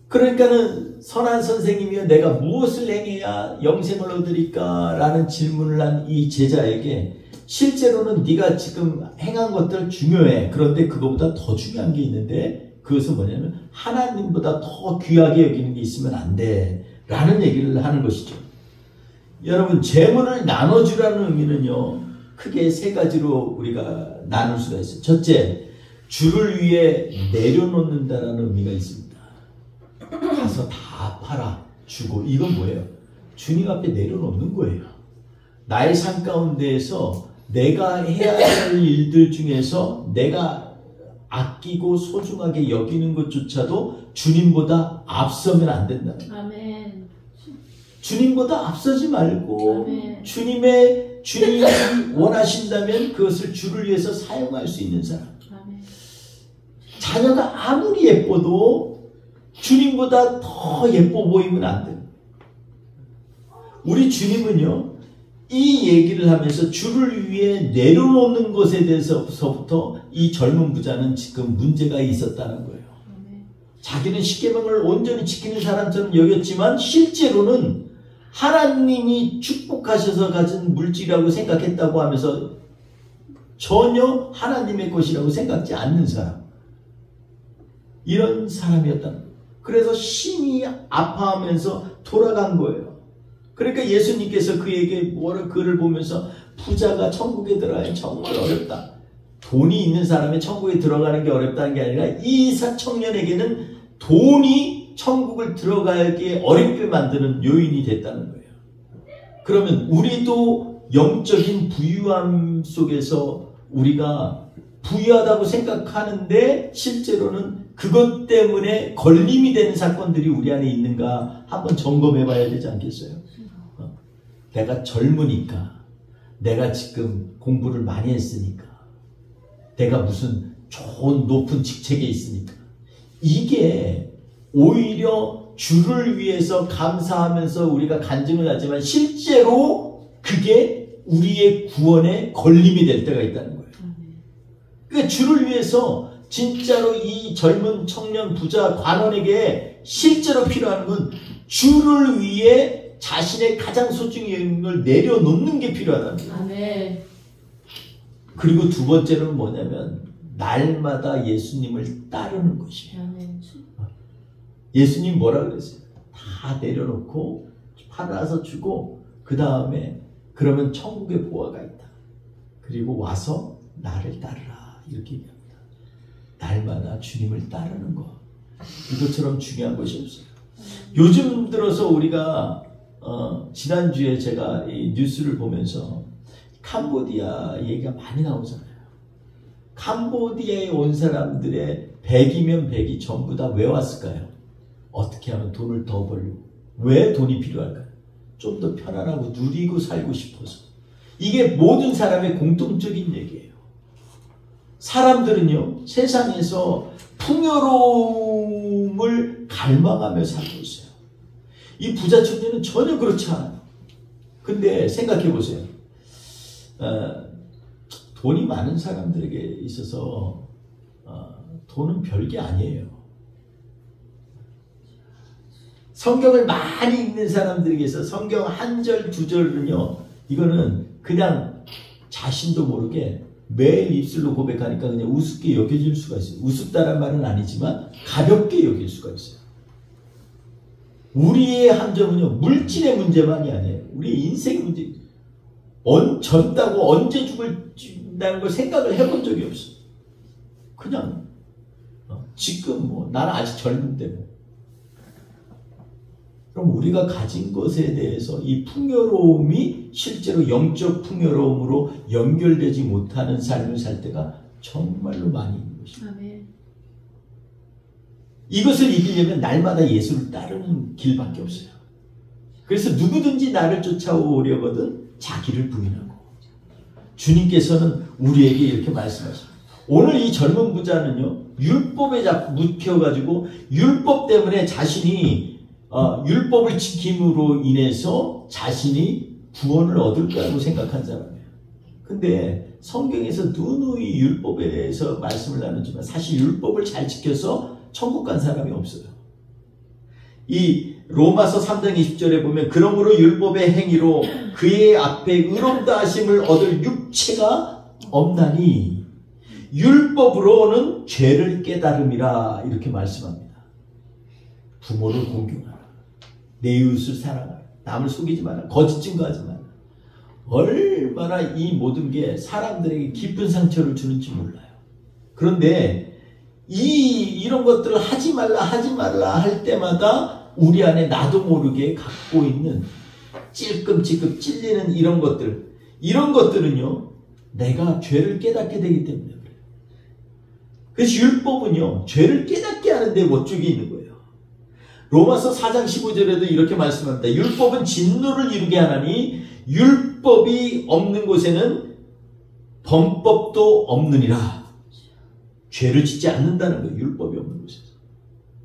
그러니까는 선한 선생님이여 내가 무엇을 행해야 영생을 얻으리까? 라는 질문을 한 이 제자에게 실제로는 네가 지금 행한 것들 중요해. 그런데 그것보다 더 중요한 게 있는데 그것은 뭐냐면 하나님보다 더 귀하게 여기는 게 있으면 안 돼. 라는 얘기를 하는 것이죠. 여러분 재물을 나눠주라는 의미는요. 크게 세 가지로 우리가 나눌 수가 있어요. 첫째, 주를 위해 내려놓는다라는 의미가 있습니다. 가서 다 팔아 주고 이건 뭐예요? 주님 앞에 내려놓는 거예요. 나의 삶 가운데에서 내가 해야 할 일들 중에서 내가 아끼고 소중하게 여기는 것조차도 주님보다 앞서면 안 된다. 아멘. 주님보다 앞서지 말고 아멘. 주님이 원하신다면 그것을 주를 위해서 사용할 수 있는 사람. 아멘. 자녀가 아무리 예뻐도 주님보다 더 예뻐 보이면 안 돼요. 우리 주님은요 이 얘기를 하면서 주를 위해 내려놓는 것에 대해서부터 이 젊은 부자는 지금 문제가 있었다는 거예요. 자기는 십계명을 온전히 지키는 사람처럼 여겼지만 실제로는 하나님이 축복하셔서 가진 물질이라고 생각했다고 하면서 전혀 하나님의 것이라고 생각지 않는 사람, 이런 사람이었다는 거예요. 그래서 심히 아파하면서 돌아간 거예요. 그러니까 예수님께서 그에게 그를 보면서 부자가 천국에 들어가기 정말 어렵다. 돈이 있는 사람이 천국에 들어가는 게 어렵다는 게 아니라 이 청년에게는 돈이 천국을 들어가기 어렵게 만드는 요인이 됐다는 거예요. 그러면 우리도 영적인 부유함 속에서 우리가 부유하다고 생각하는데 실제로는 그것 때문에 걸림이 되는 사건들이 우리 안에 있는가 한번 점검해 봐야 되지 않겠어요? 내가 젊으니까, 내가 지금 공부를 많이 했으니까, 내가 무슨 좋은 높은 직책에 있으니까, 이게 오히려 주를 위해서 감사하면서 우리가 간증을 하지만 실제로 그게 우리의 구원에 걸림이 될 때가 있다는 거예요. 그러니까 주를 위해서 진짜로 이 젊은 청년 부자 관원에게 실제로 필요한 건 주를 위해 자신의 가장 소중히 여기는 걸 내려놓는 게 필요하다는 거예요. 아멘. 그리고 두 번째는 뭐냐면 날마다 예수님을 따르는 것이에요. 아멘. 예수님 뭐라 그랬어요? 다 내려놓고 팔아서 주고 그 다음에 그러면 천국에 보화가 있다. 그리고 와서 나를 따르라 이렇게 얘기합니다. 날마다 주님을 따르는 것, 이것처럼 중요한 것이 없어요. 요즘 들어서 우리가 지난주에 제가 이 뉴스를 보면서 캄보디아 얘기가 많이 나오잖아요. 캄보디아에 온 사람들의 100이면 100이 전부 다 왜 왔을까요? 어떻게 하면 돈을 더 벌려고. 왜 돈이 필요할까요? 좀 더 편안하고 누리고 살고 싶어서. 이게 모든 사람의 공통적인 얘기예요. 사람들은요, 세상에서 풍요로움을 갈망하며 살고 있어요. 이 부자 청년은 전혀 그렇지 않아요. 근데 생각해 보세요. 돈이 많은 사람들에게 있어서 돈은 별게 아니에요. 성경을 많이 읽는 사람들에게서 성경 한 절, 두 절은요, 이거는 그냥 자신도 모르게 매일 입술로 고백하니까 그냥 우습게 여겨질 수가 있어요. 우습다란 말은 아니지만 가볍게 여길 수가 있어요. 우리의 함정은요, 물질의 문제만이 아니에요. 우리의 인생 문제. 젊다고 언제 죽을다는 걸 생각을 해본 적이 없어요. 그냥 지금 뭐 나는 아직 젊은데 뭐. 그럼 우리가 가진 것에 대해서 이 풍요로움이 실제로 영적 풍요로움으로 연결되지 못하는 삶을 살 때가 정말로 많이 있는 것입니다. 아멘. 이것을 이기려면 날마다 예수를 따르는 길밖에 없어요. 그래서 누구든지 나를 쫓아오려거든 자기를 부인하고. 주님께서는 우리에게 이렇게 말씀하십니다. 오늘 이 젊은 부자는요, 율법에 자꾸 묻혀가지고 율법 때문에 자신이 율법을 지킴으로 인해서 자신이 구원을 얻을 거라고 생각한 사람이에요. 근데 성경에서 누누이 율법에 대해서 말씀을 나누지만 사실 율법을 잘 지켜서 천국 간 사람이 없어요. 이 로마서 3장 20절에 보면 그러므로 율법의 행위로 그의 앞에 의롭다 하심을 얻을 육체가 없나니 율법으로는 죄를 깨달음이라 이렇게 말씀합니다. 부모를 공경하라. 내 이웃을 사랑하라. 남을 속이지 마라. 거짓 증거하지 마라. 얼마나 이 모든 게 사람들에게 깊은 상처를 주는지 몰라요. 그런데 이런 것들을 하지 말라 할 때마다 우리 안에 나도 모르게 갖고 있는 찔끔찔끔 찔리는 이런 것들은요, 내가 죄를 깨닫게 되기 때문에 그래요. 그래서 율법은요, 죄를 깨닫게 하는데 목적이 있는 거예요. 로마서 4장 15절에도 이렇게 말씀합니다. 율법은 진노를 이루게 하나니 율법이 없는 곳에는 범법도 없느니라. 죄를 짓지 않는다는 거예요. 율법이 없는 곳에서.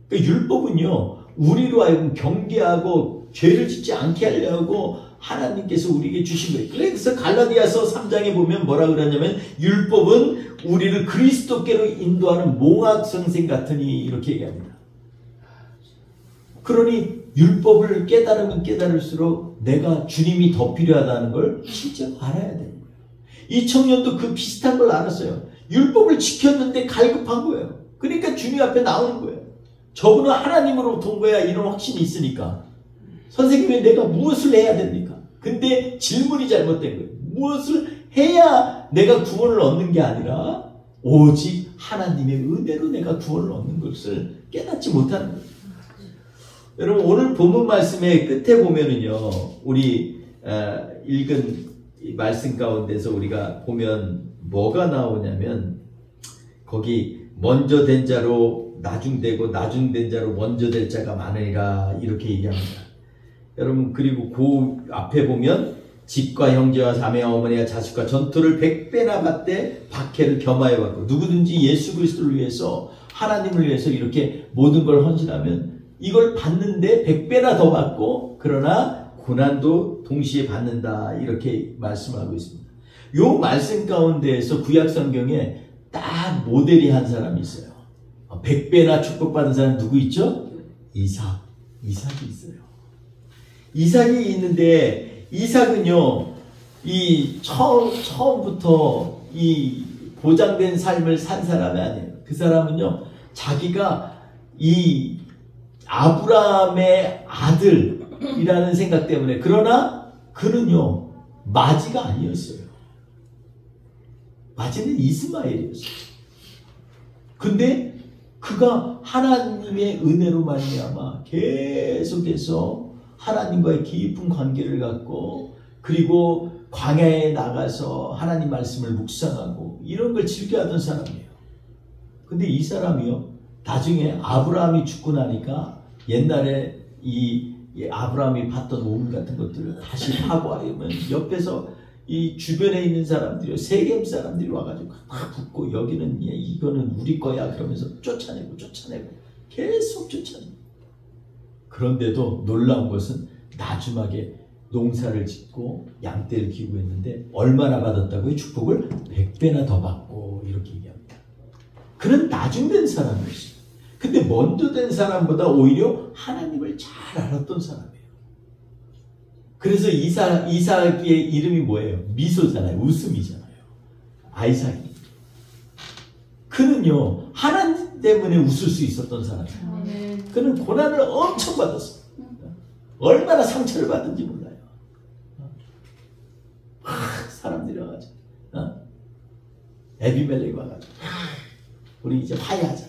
그러니까 율법은요, 우리로 하여금 경계하고 죄를 짓지 않게 하려고 하나님께서 우리에게 주신 거예요. 그래서 갈라디아서 3장에 보면 뭐라 그러냐면 율법은 우리를 그리스도께로 인도하는 몽학성생 같으니 이렇게 얘기합니다. 그러니 율법을 깨달으면 깨달을수록 내가 주님이 더 필요하다는 걸 실제로 알아야 되는 거예요. 이 청년도 그 비슷한 걸 알았어요. 율법을 지켰는데 갈급한 거예요. 그러니까 주님 앞에 나오는 거예요. 저분은 하나님으로부터 온 거야. 이런 확신이 있으니까. 선생님이 내가 무엇을 해야 됩니까? 근데 질문이 잘못된 거예요. 무엇을 해야 내가 구원을 얻는 게 아니라 오직 하나님의 은혜로 내가 구원을 얻는 것을 깨닫지 못하는 거예요. 여러분, 오늘 본문 말씀의 끝에 보면은요, 우리 읽은 이 말씀 가운데서 우리가 보면 뭐가 나오냐면 거기 먼저 된 자로 나중되고 나중된 자로 먼저 될 자가 많으리라 이렇게 얘기합니다. 여러분, 그리고 그 앞에 보면 집과 형제와 자매와 어머니와 자식과 전토를 100배나 받되 박해를 겸하여 받고, 누구든지 예수 그리스도를 위해서 하나님을 위해서 이렇게 모든 걸 헌신하면 이걸 받는데 100배나 더 받고 그러나 고난도 동시에 받는다 이렇게 말씀하고 있습니다. 요 말씀 가운데에서 구약 성경에 딱 모델이 한 사람이 있어요. 100배나 축복받은 사람 누구 있죠? 이삭이 있어요. 이삭이 있는데 이삭은요, 이 처음부터 이 보장된 삶을 산 사람이 아니에요. 그 사람은요, 자기가 이 아브라함의 아들이라는 생각 때문에, 그러나 그는요, 마지가 아니었어요. 마지는 이스마엘이었어요. 근데 그가 하나님의 은혜로 말미암아 계속해서 하나님과의 깊은 관계를 갖고, 그리고 광야에 나가서 하나님 말씀을 묵상하고 이런 걸 즐겨하던 사람이에요. 근데 이 사람이요, 나중에 아브라함이 죽고 나니까 옛날에 이 아브라함이 봤던 온 같은 것들을 다시 파고하면 옆에서 이 주변에 있는 사람들이, 세겜 사람들이 와가지고 다 붙고, 여기는 이거는 우리 거야 그러면서 쫓아내고 계속 쫓아내고. 그런데도 놀라운 것은 나중에 농사를 짓고 양떼를 키우고 했는데 얼마나 받았다고요? 축복을 100배나 더 받고, 이렇게 얘기합니다. 그는 나중된 사람이었어요. 근데 먼저 된 사람보다 오히려 하나님을 잘 알았던 사람이에요. 그래서 이삭의 이름이 뭐예요? 미소잖아요. 웃음이잖아요. 아이삭이. 그는요, 하나님 때문에 웃을 수 있었던 사람이에요. 그는 고난을 엄청 받았어요. 얼마나 상처를 받은지 몰라요. 사람들이 와가지고, 에비멜렉이 와가지고, 우리 이제 화해하자.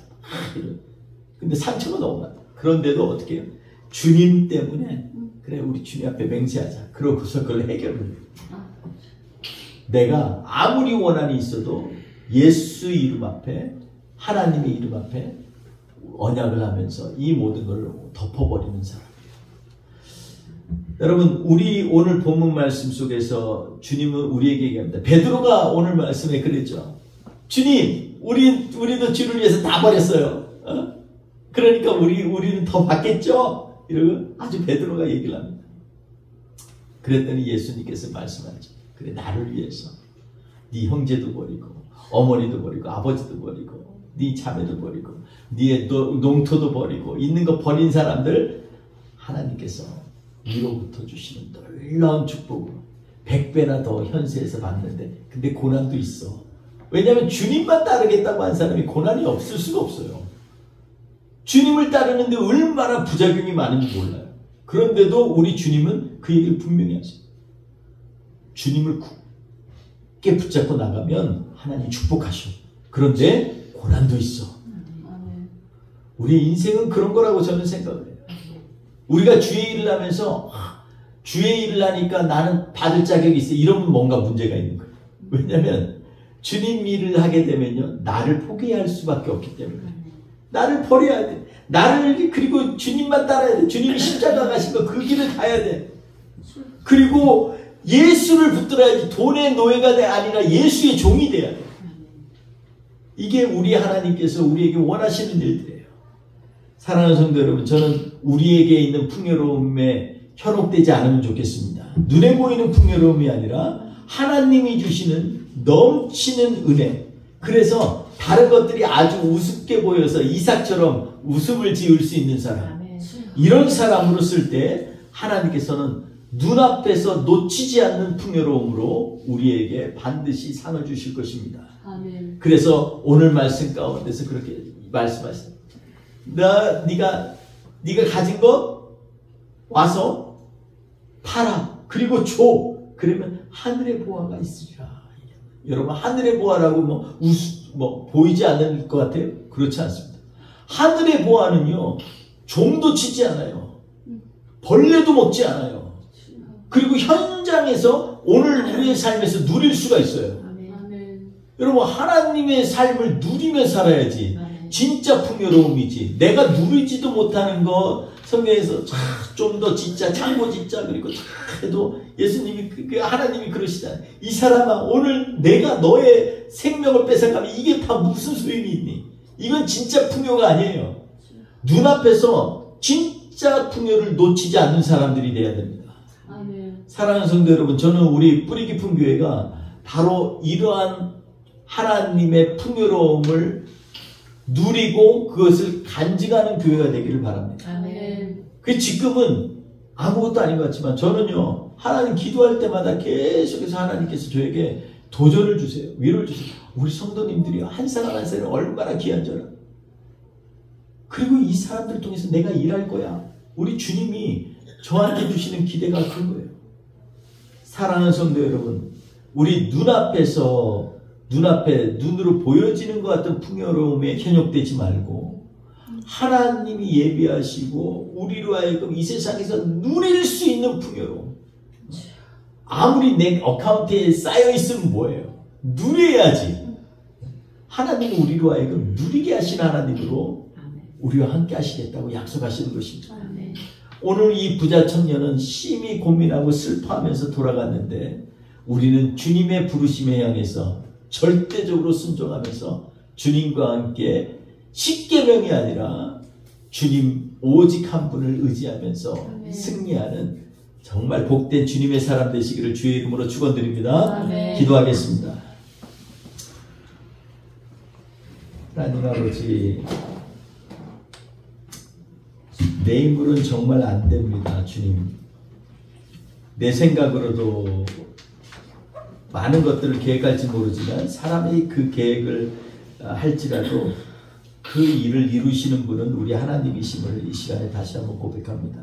근데 상처가 너무 많아. 그런데도 어떻게 해요? 주님 때문에, 그래, 우리 주님 앞에 맹세하자. 그러고서 그걸 해결을 해요. 내가 아무리 원한이 있어도 예수 이름 앞에, 하나님의 이름 앞에 언약을 하면서 이 모든 걸 덮어버리는 사람이에요. 여러분, 우리 오늘 본문 말씀 속에서 주님은 우리에게 얘기합니다. 베드로가 오늘 말씀에 그랬죠. 주님, 우리도 주를 위해서 다 버렸어요. 그러니까 우리는 더 받겠죠? 이러고 아주 베드로가 얘기를 합니다. 그랬더니 예수님께서 말씀하죠. 그래, 나를 위해서 네 형제도 버리고 어머니도 버리고 아버지도 버리고 네 자매도 버리고 네 농토도 버리고 있는 거 버린 사람들 하나님께서 위로부터 주시는 놀라운 축복으로 100배나 더 현세에서 받는데, 근데 고난도 있어. 왜냐하면 주님만 따르겠다고 한 사람이 고난이 없을 수가 없어요. 주님을 따르는데 얼마나 부작용이 많은지 몰라요. 그런데도 우리 주님은 그 얘기를 분명히 하세요. 주님을 굳게 붙잡고 나가면 하나님 축복하셔. 그런데 고난도 있어. 우리 인생은 그런 거라고 저는 생각을 해요. 우리가 주의 일을 하면서 주의 일을 하니까 나는 받을 자격이 있어, 이러면 뭔가 문제가 있는 거예요. 왜냐하면 주님 일을 하게 되면요, 나를 포기할 수밖에 없기 때문에 나를 버려야 돼. 그리고 주님만 따라야 돼. 주님이 십자가 가신 거 그 길을 가야 돼. 그리고 예수를 붙들어야지. 돈의 노예가 아니라 예수의 종이 돼야 돼. 이게 우리 하나님께서 우리에게 원하시는 일들이에요. 사랑하는 성도 여러분, 저는 우리에게 있는 풍요로움에 현혹되지 않으면 좋겠습니다. 눈에 보이는 풍요로움이 아니라 하나님이 주시는 넘치는 은혜. 그래서 다른 것들이 아주 우습게 보여서 이삭처럼 웃음을 지을 수 있는 사람, 이런 사람으로 쓸 때 하나님께서는 눈앞에서 놓치지 않는 풍요로움으로 우리에게 반드시 상을 주실 것입니다. 아멘. 그래서 오늘 말씀 가운데서 그렇게 말씀하세요. 네가 가진 것 와서 팔아, 그리고 줘. 그러면 하늘의 보화가 있으리라. 여러분, 하늘의 보화라고 보이지 않는 것 같아요? 그렇지 않습니다. 하늘의 보화는요, 종도 치지 않아요. 벌레도 먹지 않아요. 그리고 현장에서 오늘 우리의 삶에서 누릴 수가 있어요. 아멘. 여러분, 하나님의 삶을 누리며 살아야지 진짜 풍요로움이지. 내가 누리지도 못하는 거 성경에서 좀 더 진짜 창고 진짜 그리고 해도 예수님이 하나님이 그러시잖아요. 이 사람아, 오늘 내가 너의 생명을 뺏어가면 이게 다 무슨 소용이 있니? 이건 진짜 풍요가 아니에요. 눈앞에서 진짜 풍요를 놓치지 않는 사람들이 돼야 됩니다. 아멘. 사랑하는 성도 여러분, 저는 우리 뿌리 깊은 교회가 바로 이러한 하나님의 풍요로움을 누리고 그것을 간직하는 교회가 되기를 바랍니다. 아멘. 그 지금은 아무것도 아닌 것 같지만 저는요, 하나님 기도할 때마다 계속해서 하나님께서 저에게 도전을 주세요. 위로를 주세요. 우리 성도님들이 한 사람 한 사람 얼마나 귀한 줄 알아. 그리고 이 사람들 통해서 내가 일할 거야. 우리 주님이 저한테 주시는 기대가 큰 거예요. 사랑하는 성도 여러분, 우리 눈으로 보여지는 것 같은 풍요로움에 현혹되지 말고 하나님이 예비하시고 우리로 하여금 이 세상에서 누릴 수 있는 풍요로움, 아무리 내 어카운트에 쌓여있으면 뭐예요? 누려야지. 하나님은 우리로 하여금 누리게 하신 하나님으로 우리와 함께 하시겠다고 약속하시는 것입니다. 오늘 이 부자 청년은 심히 고민하고 슬퍼하면서 돌아갔는데 우리는 주님의 부르심에 향해서 절대적으로 순종하면서 주님과 함께 십계명이 아니라 주님 오직 한 분을 의지하면서 승리하는 정말 복된 주님의 사람 되시기를 주의 이름으로 축원드립니다. 기도하겠습니다. 하나님 아버지, 내 힘으로는 정말 안 됩니다. 주님, 내 생각으로도 많은 것들을 계획할지 모르지만 사람이 그 계획을 할지라도 그 일을 이루시는 분은 우리 하나님이심을 이 시간에 다시 한번 고백합니다.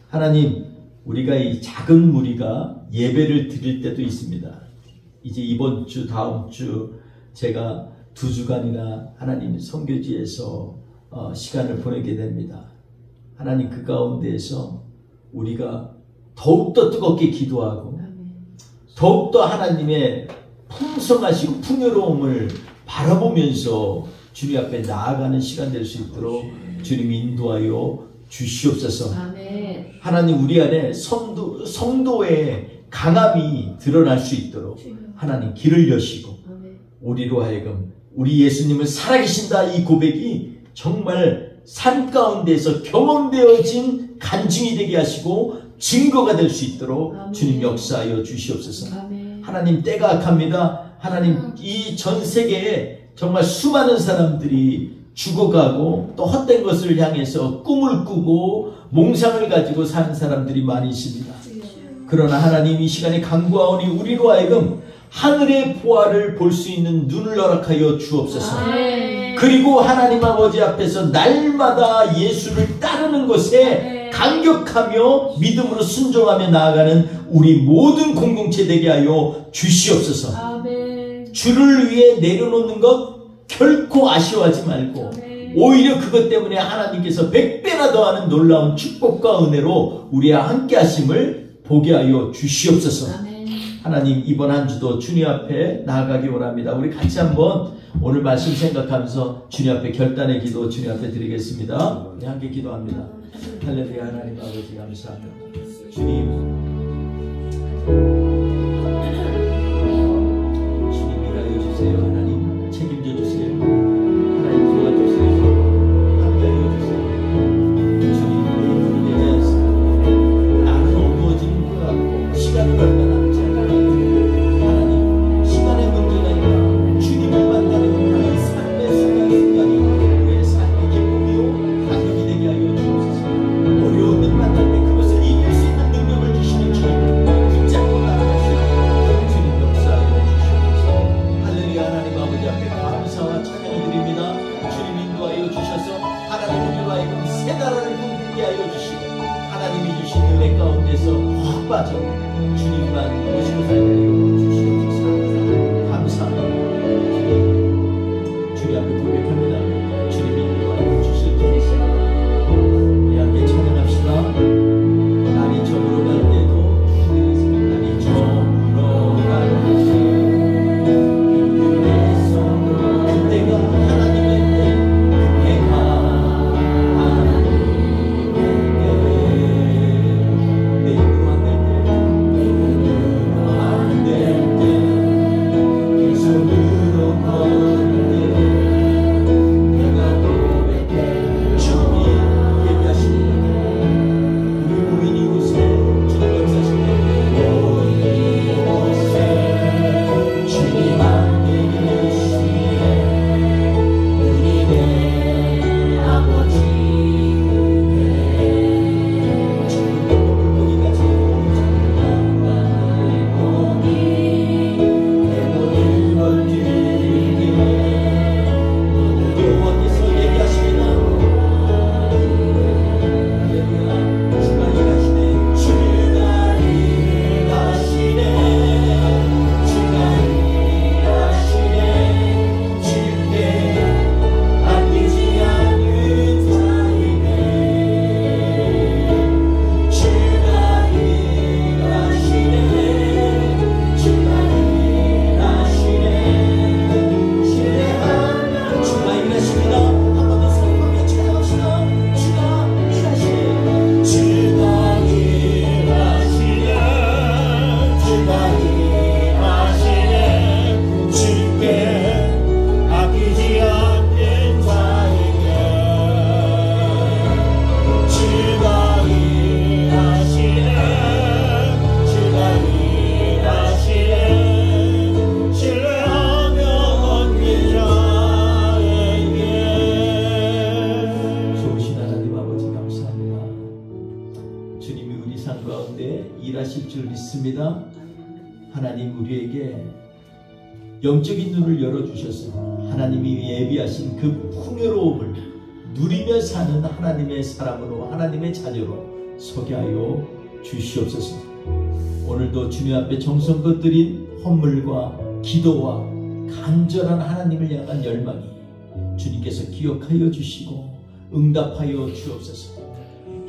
하나님, 우리가 이 작은 무리가 예배를 드릴 때도 있습니다. 이제 이번 주 다음 주 제가 2주간이나 하나님 선교지에서 시간을 보내게 됩니다. 하나님, 그 가운데에서 우리가 더욱더 뜨겁게 기도하고 더욱더 하나님의 풍성하시고 풍요로움을 바라보면서 주님 앞에 나아가는 시간 될 수 있도록 주님 인도하여 주시옵소서. 하나님, 우리 안에 성도의 강함이 드러날 수 있도록 하나님 길을 여시고 우리로 하여금 우리 예수님은 살아계신다 이 고백이 정말 삶 가운데서 경험되어진 간증이 되게 하시고 증거가 될 수 있도록 주님 역사하여 주시옵소서. 하나님, 때가 악합니다. 하나님, 이 전 세계에 정말 수많은 사람들이 죽어가고 또 헛된 것을 향해서 꿈을 꾸고 몽상을 가지고 사는 사람들이 많이 있습니다. 그러나 하나님, 이 시간에 간구하오니 우리로 하여금 하늘의 보화를 볼 수 있는 눈을 허락하여 주옵소서. 그리고 하나님 아버지 앞에서 날마다 예수를 따르는 것에 감격하며 믿음으로 순종하며 나아가는 우리 모든 공동체 되게 하여 주시옵소서. 주를 위해 내려놓는 것 결코 아쉬워하지 말고 오히려 그것 때문에 하나님께서 100배나 더하는 놀라운 축복과 은혜로 우리와 함께 하심을 보게 하여 주시옵소서. 하나님, 이번 한 주도 주님 앞에 나아가기 원합니다. 우리 같이 한번 오늘 말씀 생각하면서 주님 앞에 결단의 기도 주님 앞에 드리겠습니다. 네, 함께 기도합니다. 할렐루야. 하나님 아버지 감사합니다. 주님 일하여 주세요. 하나님 책임져 주세요. 하나님 도와주세요. 함께하여 주세요. 주님, 내 힘은 되지 않습니다. 나는 어두워지는 것 같고 시간을 얼마 남지 않아요. 하나님, 시간의 문제가 아니라 주님을 만나는 그 삶의 순간순간이 우리의 삶의 기쁨이요 감격이 되게 하여 주옵소서. 어려운 일 만날 때 그것을 이길 수 있는 능력을 주시는 주님 붙잡고 나아가시고 주님 역사하여 주시옵소서. 할렐루야. 하나님 아버지 앞에 감사와 찬양을 드립니다. 주님 인도하여 주셔서 하나님 우리로 하여금 새 나라를 꿈꾸게 하여 주시고 하나님이 주신 은혜 가운데서 확 빠져 주님만 모시고 살게 주시옵소서. 감사합니다. 주님 앞에 고백합니다. 주님 인도하여 주실 때 우리 함께 찬양합시다. 날이 저물어 갈 때도 날이 저물어 갈 때 내 손으로 그때가 하나님의 때 그때가 하나님의 때 내 힘으로 안 될 때 내 손으로 걷는 때 믿습니다. 하나님 우리에게 영적인 눈을 열어주셔서 하나님이 예비하신 그 풍요로움을 누리며 사는 하나님의 사람으로 하나님의 자녀로 서게 하여 주시옵소서. 오늘도 주님 앞에 정성껏 드린 헌물과 기도와 간절한 하나님을 향한 열망이 주님께서 기억하여 주시고 응답하여 주옵소서.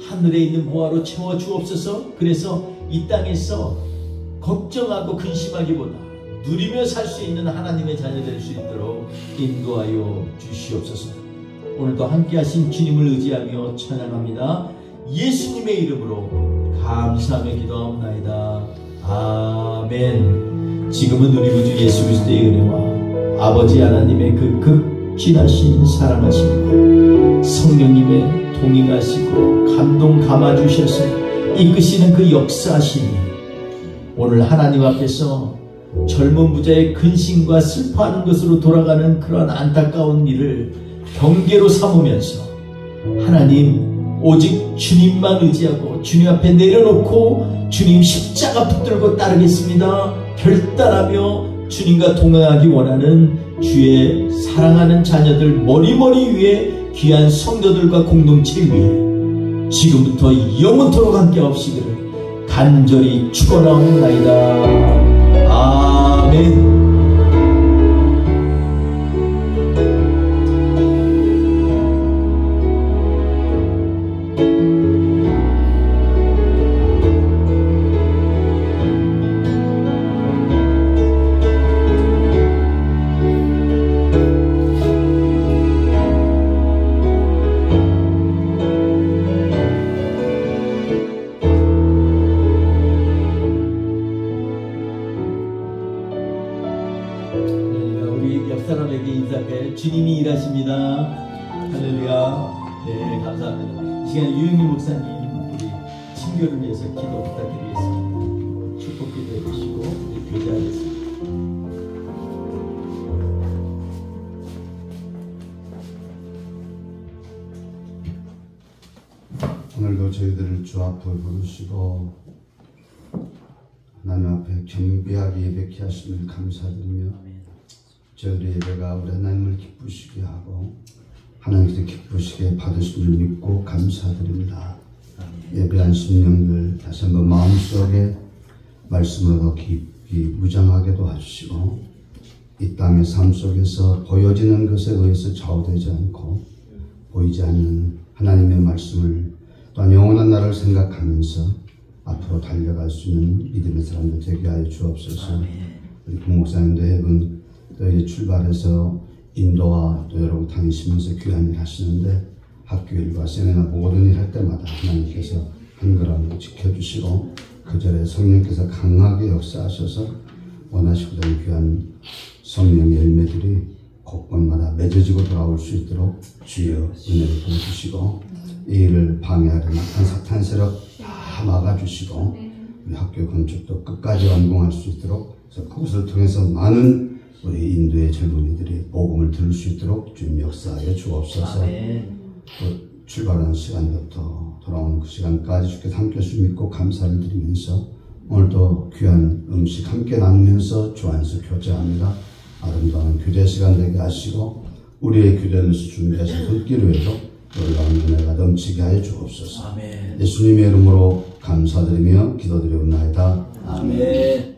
하늘에 있는 보화로 채워 주옵소서. 그래서 이 땅에서 걱정하고 근심하기보다 누리며 살 수 있는 하나님의 자녀 될 수 있도록 인도하여 주시옵소서. 오늘도 함께 하신 주님을 의지하며 찬양합니다. 예수님의 이름으로 감사하며 기도하옵나이다. 아멘. 지금은 우리 구주 예수 그리스도의 은혜와 아버지 하나님의 그 극진하신 사랑하심과 성령님의 동행하시고 감동 감아주셔서 이끄시는 그 역사하심이 오늘 하나님 앞에서 젊은 부자의 근심과 슬퍼하는 것으로 돌아가는 그런 안타까운 일을 경계로 삼으면서 하나님 오직 주님만 의지하고 주님 앞에 내려놓고 주님 십자가 붙들고 따르겠습니다. 결단하며 주님과 동행하기 원하는 주의 사랑하는 자녀들 머리머리 위에 귀한 성도들과 공동체 위에 지금부터 영원토록 함께 하시기를 간절히 축원하옵나이다. 아멘. 주님이 일하십니다. 할렐루야. 네, 감사합니다. 이 시간 유영민 목사님 우리 친교를 위해서 기도 부탁드리겠습니다. 축복 기도해 주시고 우리 교제하겠습니다. 오늘도 저희들을 주 앞으로 부르시고 하나님 앞에 겸비하게 예배케 하심을 감사드리며 저희들의 예배가 우리 하나님을 기쁘시게 하고 하나님께서 기쁘시게 받으심을 믿고 감사드립니다. 예배한 심령들 다시 한번 마음속에 말씀으로 깊이 무장하게 도와주시고 이 땅의 삶 속에서 보여지는 것에 의해서 좌우되지 않고 보이지 않는 하나님의 말씀을 또한 영원한 날을 생각하면서 앞으로 달려갈 수 있는 믿음의 사람들 되게 하여 주옵소서. 우리 부목사님도 해본 또 이제 출발해서 인도와 또 여러 곳 다니시면서 귀한 일 하시는데 학교 일과 세미나 모든 일 할 때마다 하나님께서 한걸음도 지켜주시고 그 절에 성령께서 강하게 역사하셔서 원하시고 있는 귀한 성령의 열매들이 곳곳마다 맺어지고 돌아올 수 있도록 주여 은혜를 부어주시고 이 일을 방해하려는 사탄 세력 다 막아주시고 우리 학교 건축도 끝까지 완공할 수 있도록 그래서 그것을 통해서 많은 우리 인도의 젊은이들이 복음을 들을 수 있도록 주님 역사하여 주옵소서. 또 출발하는 시간부터 돌아오는 그 시간까지 주께서 함께 할 수 믿고 감사를 드리면서 오늘도 귀한 음식 함께 나누면서 주 안에서 교제합니다. 아름다운 교제 시간 되게 하시고 우리의 교제를 준비하신 손길 위에도 놀라운 은혜가 넘치게 하여 주옵소서. 아멘. 예수님의 이름으로 감사드리며 기도드리옵나이다. 아멘.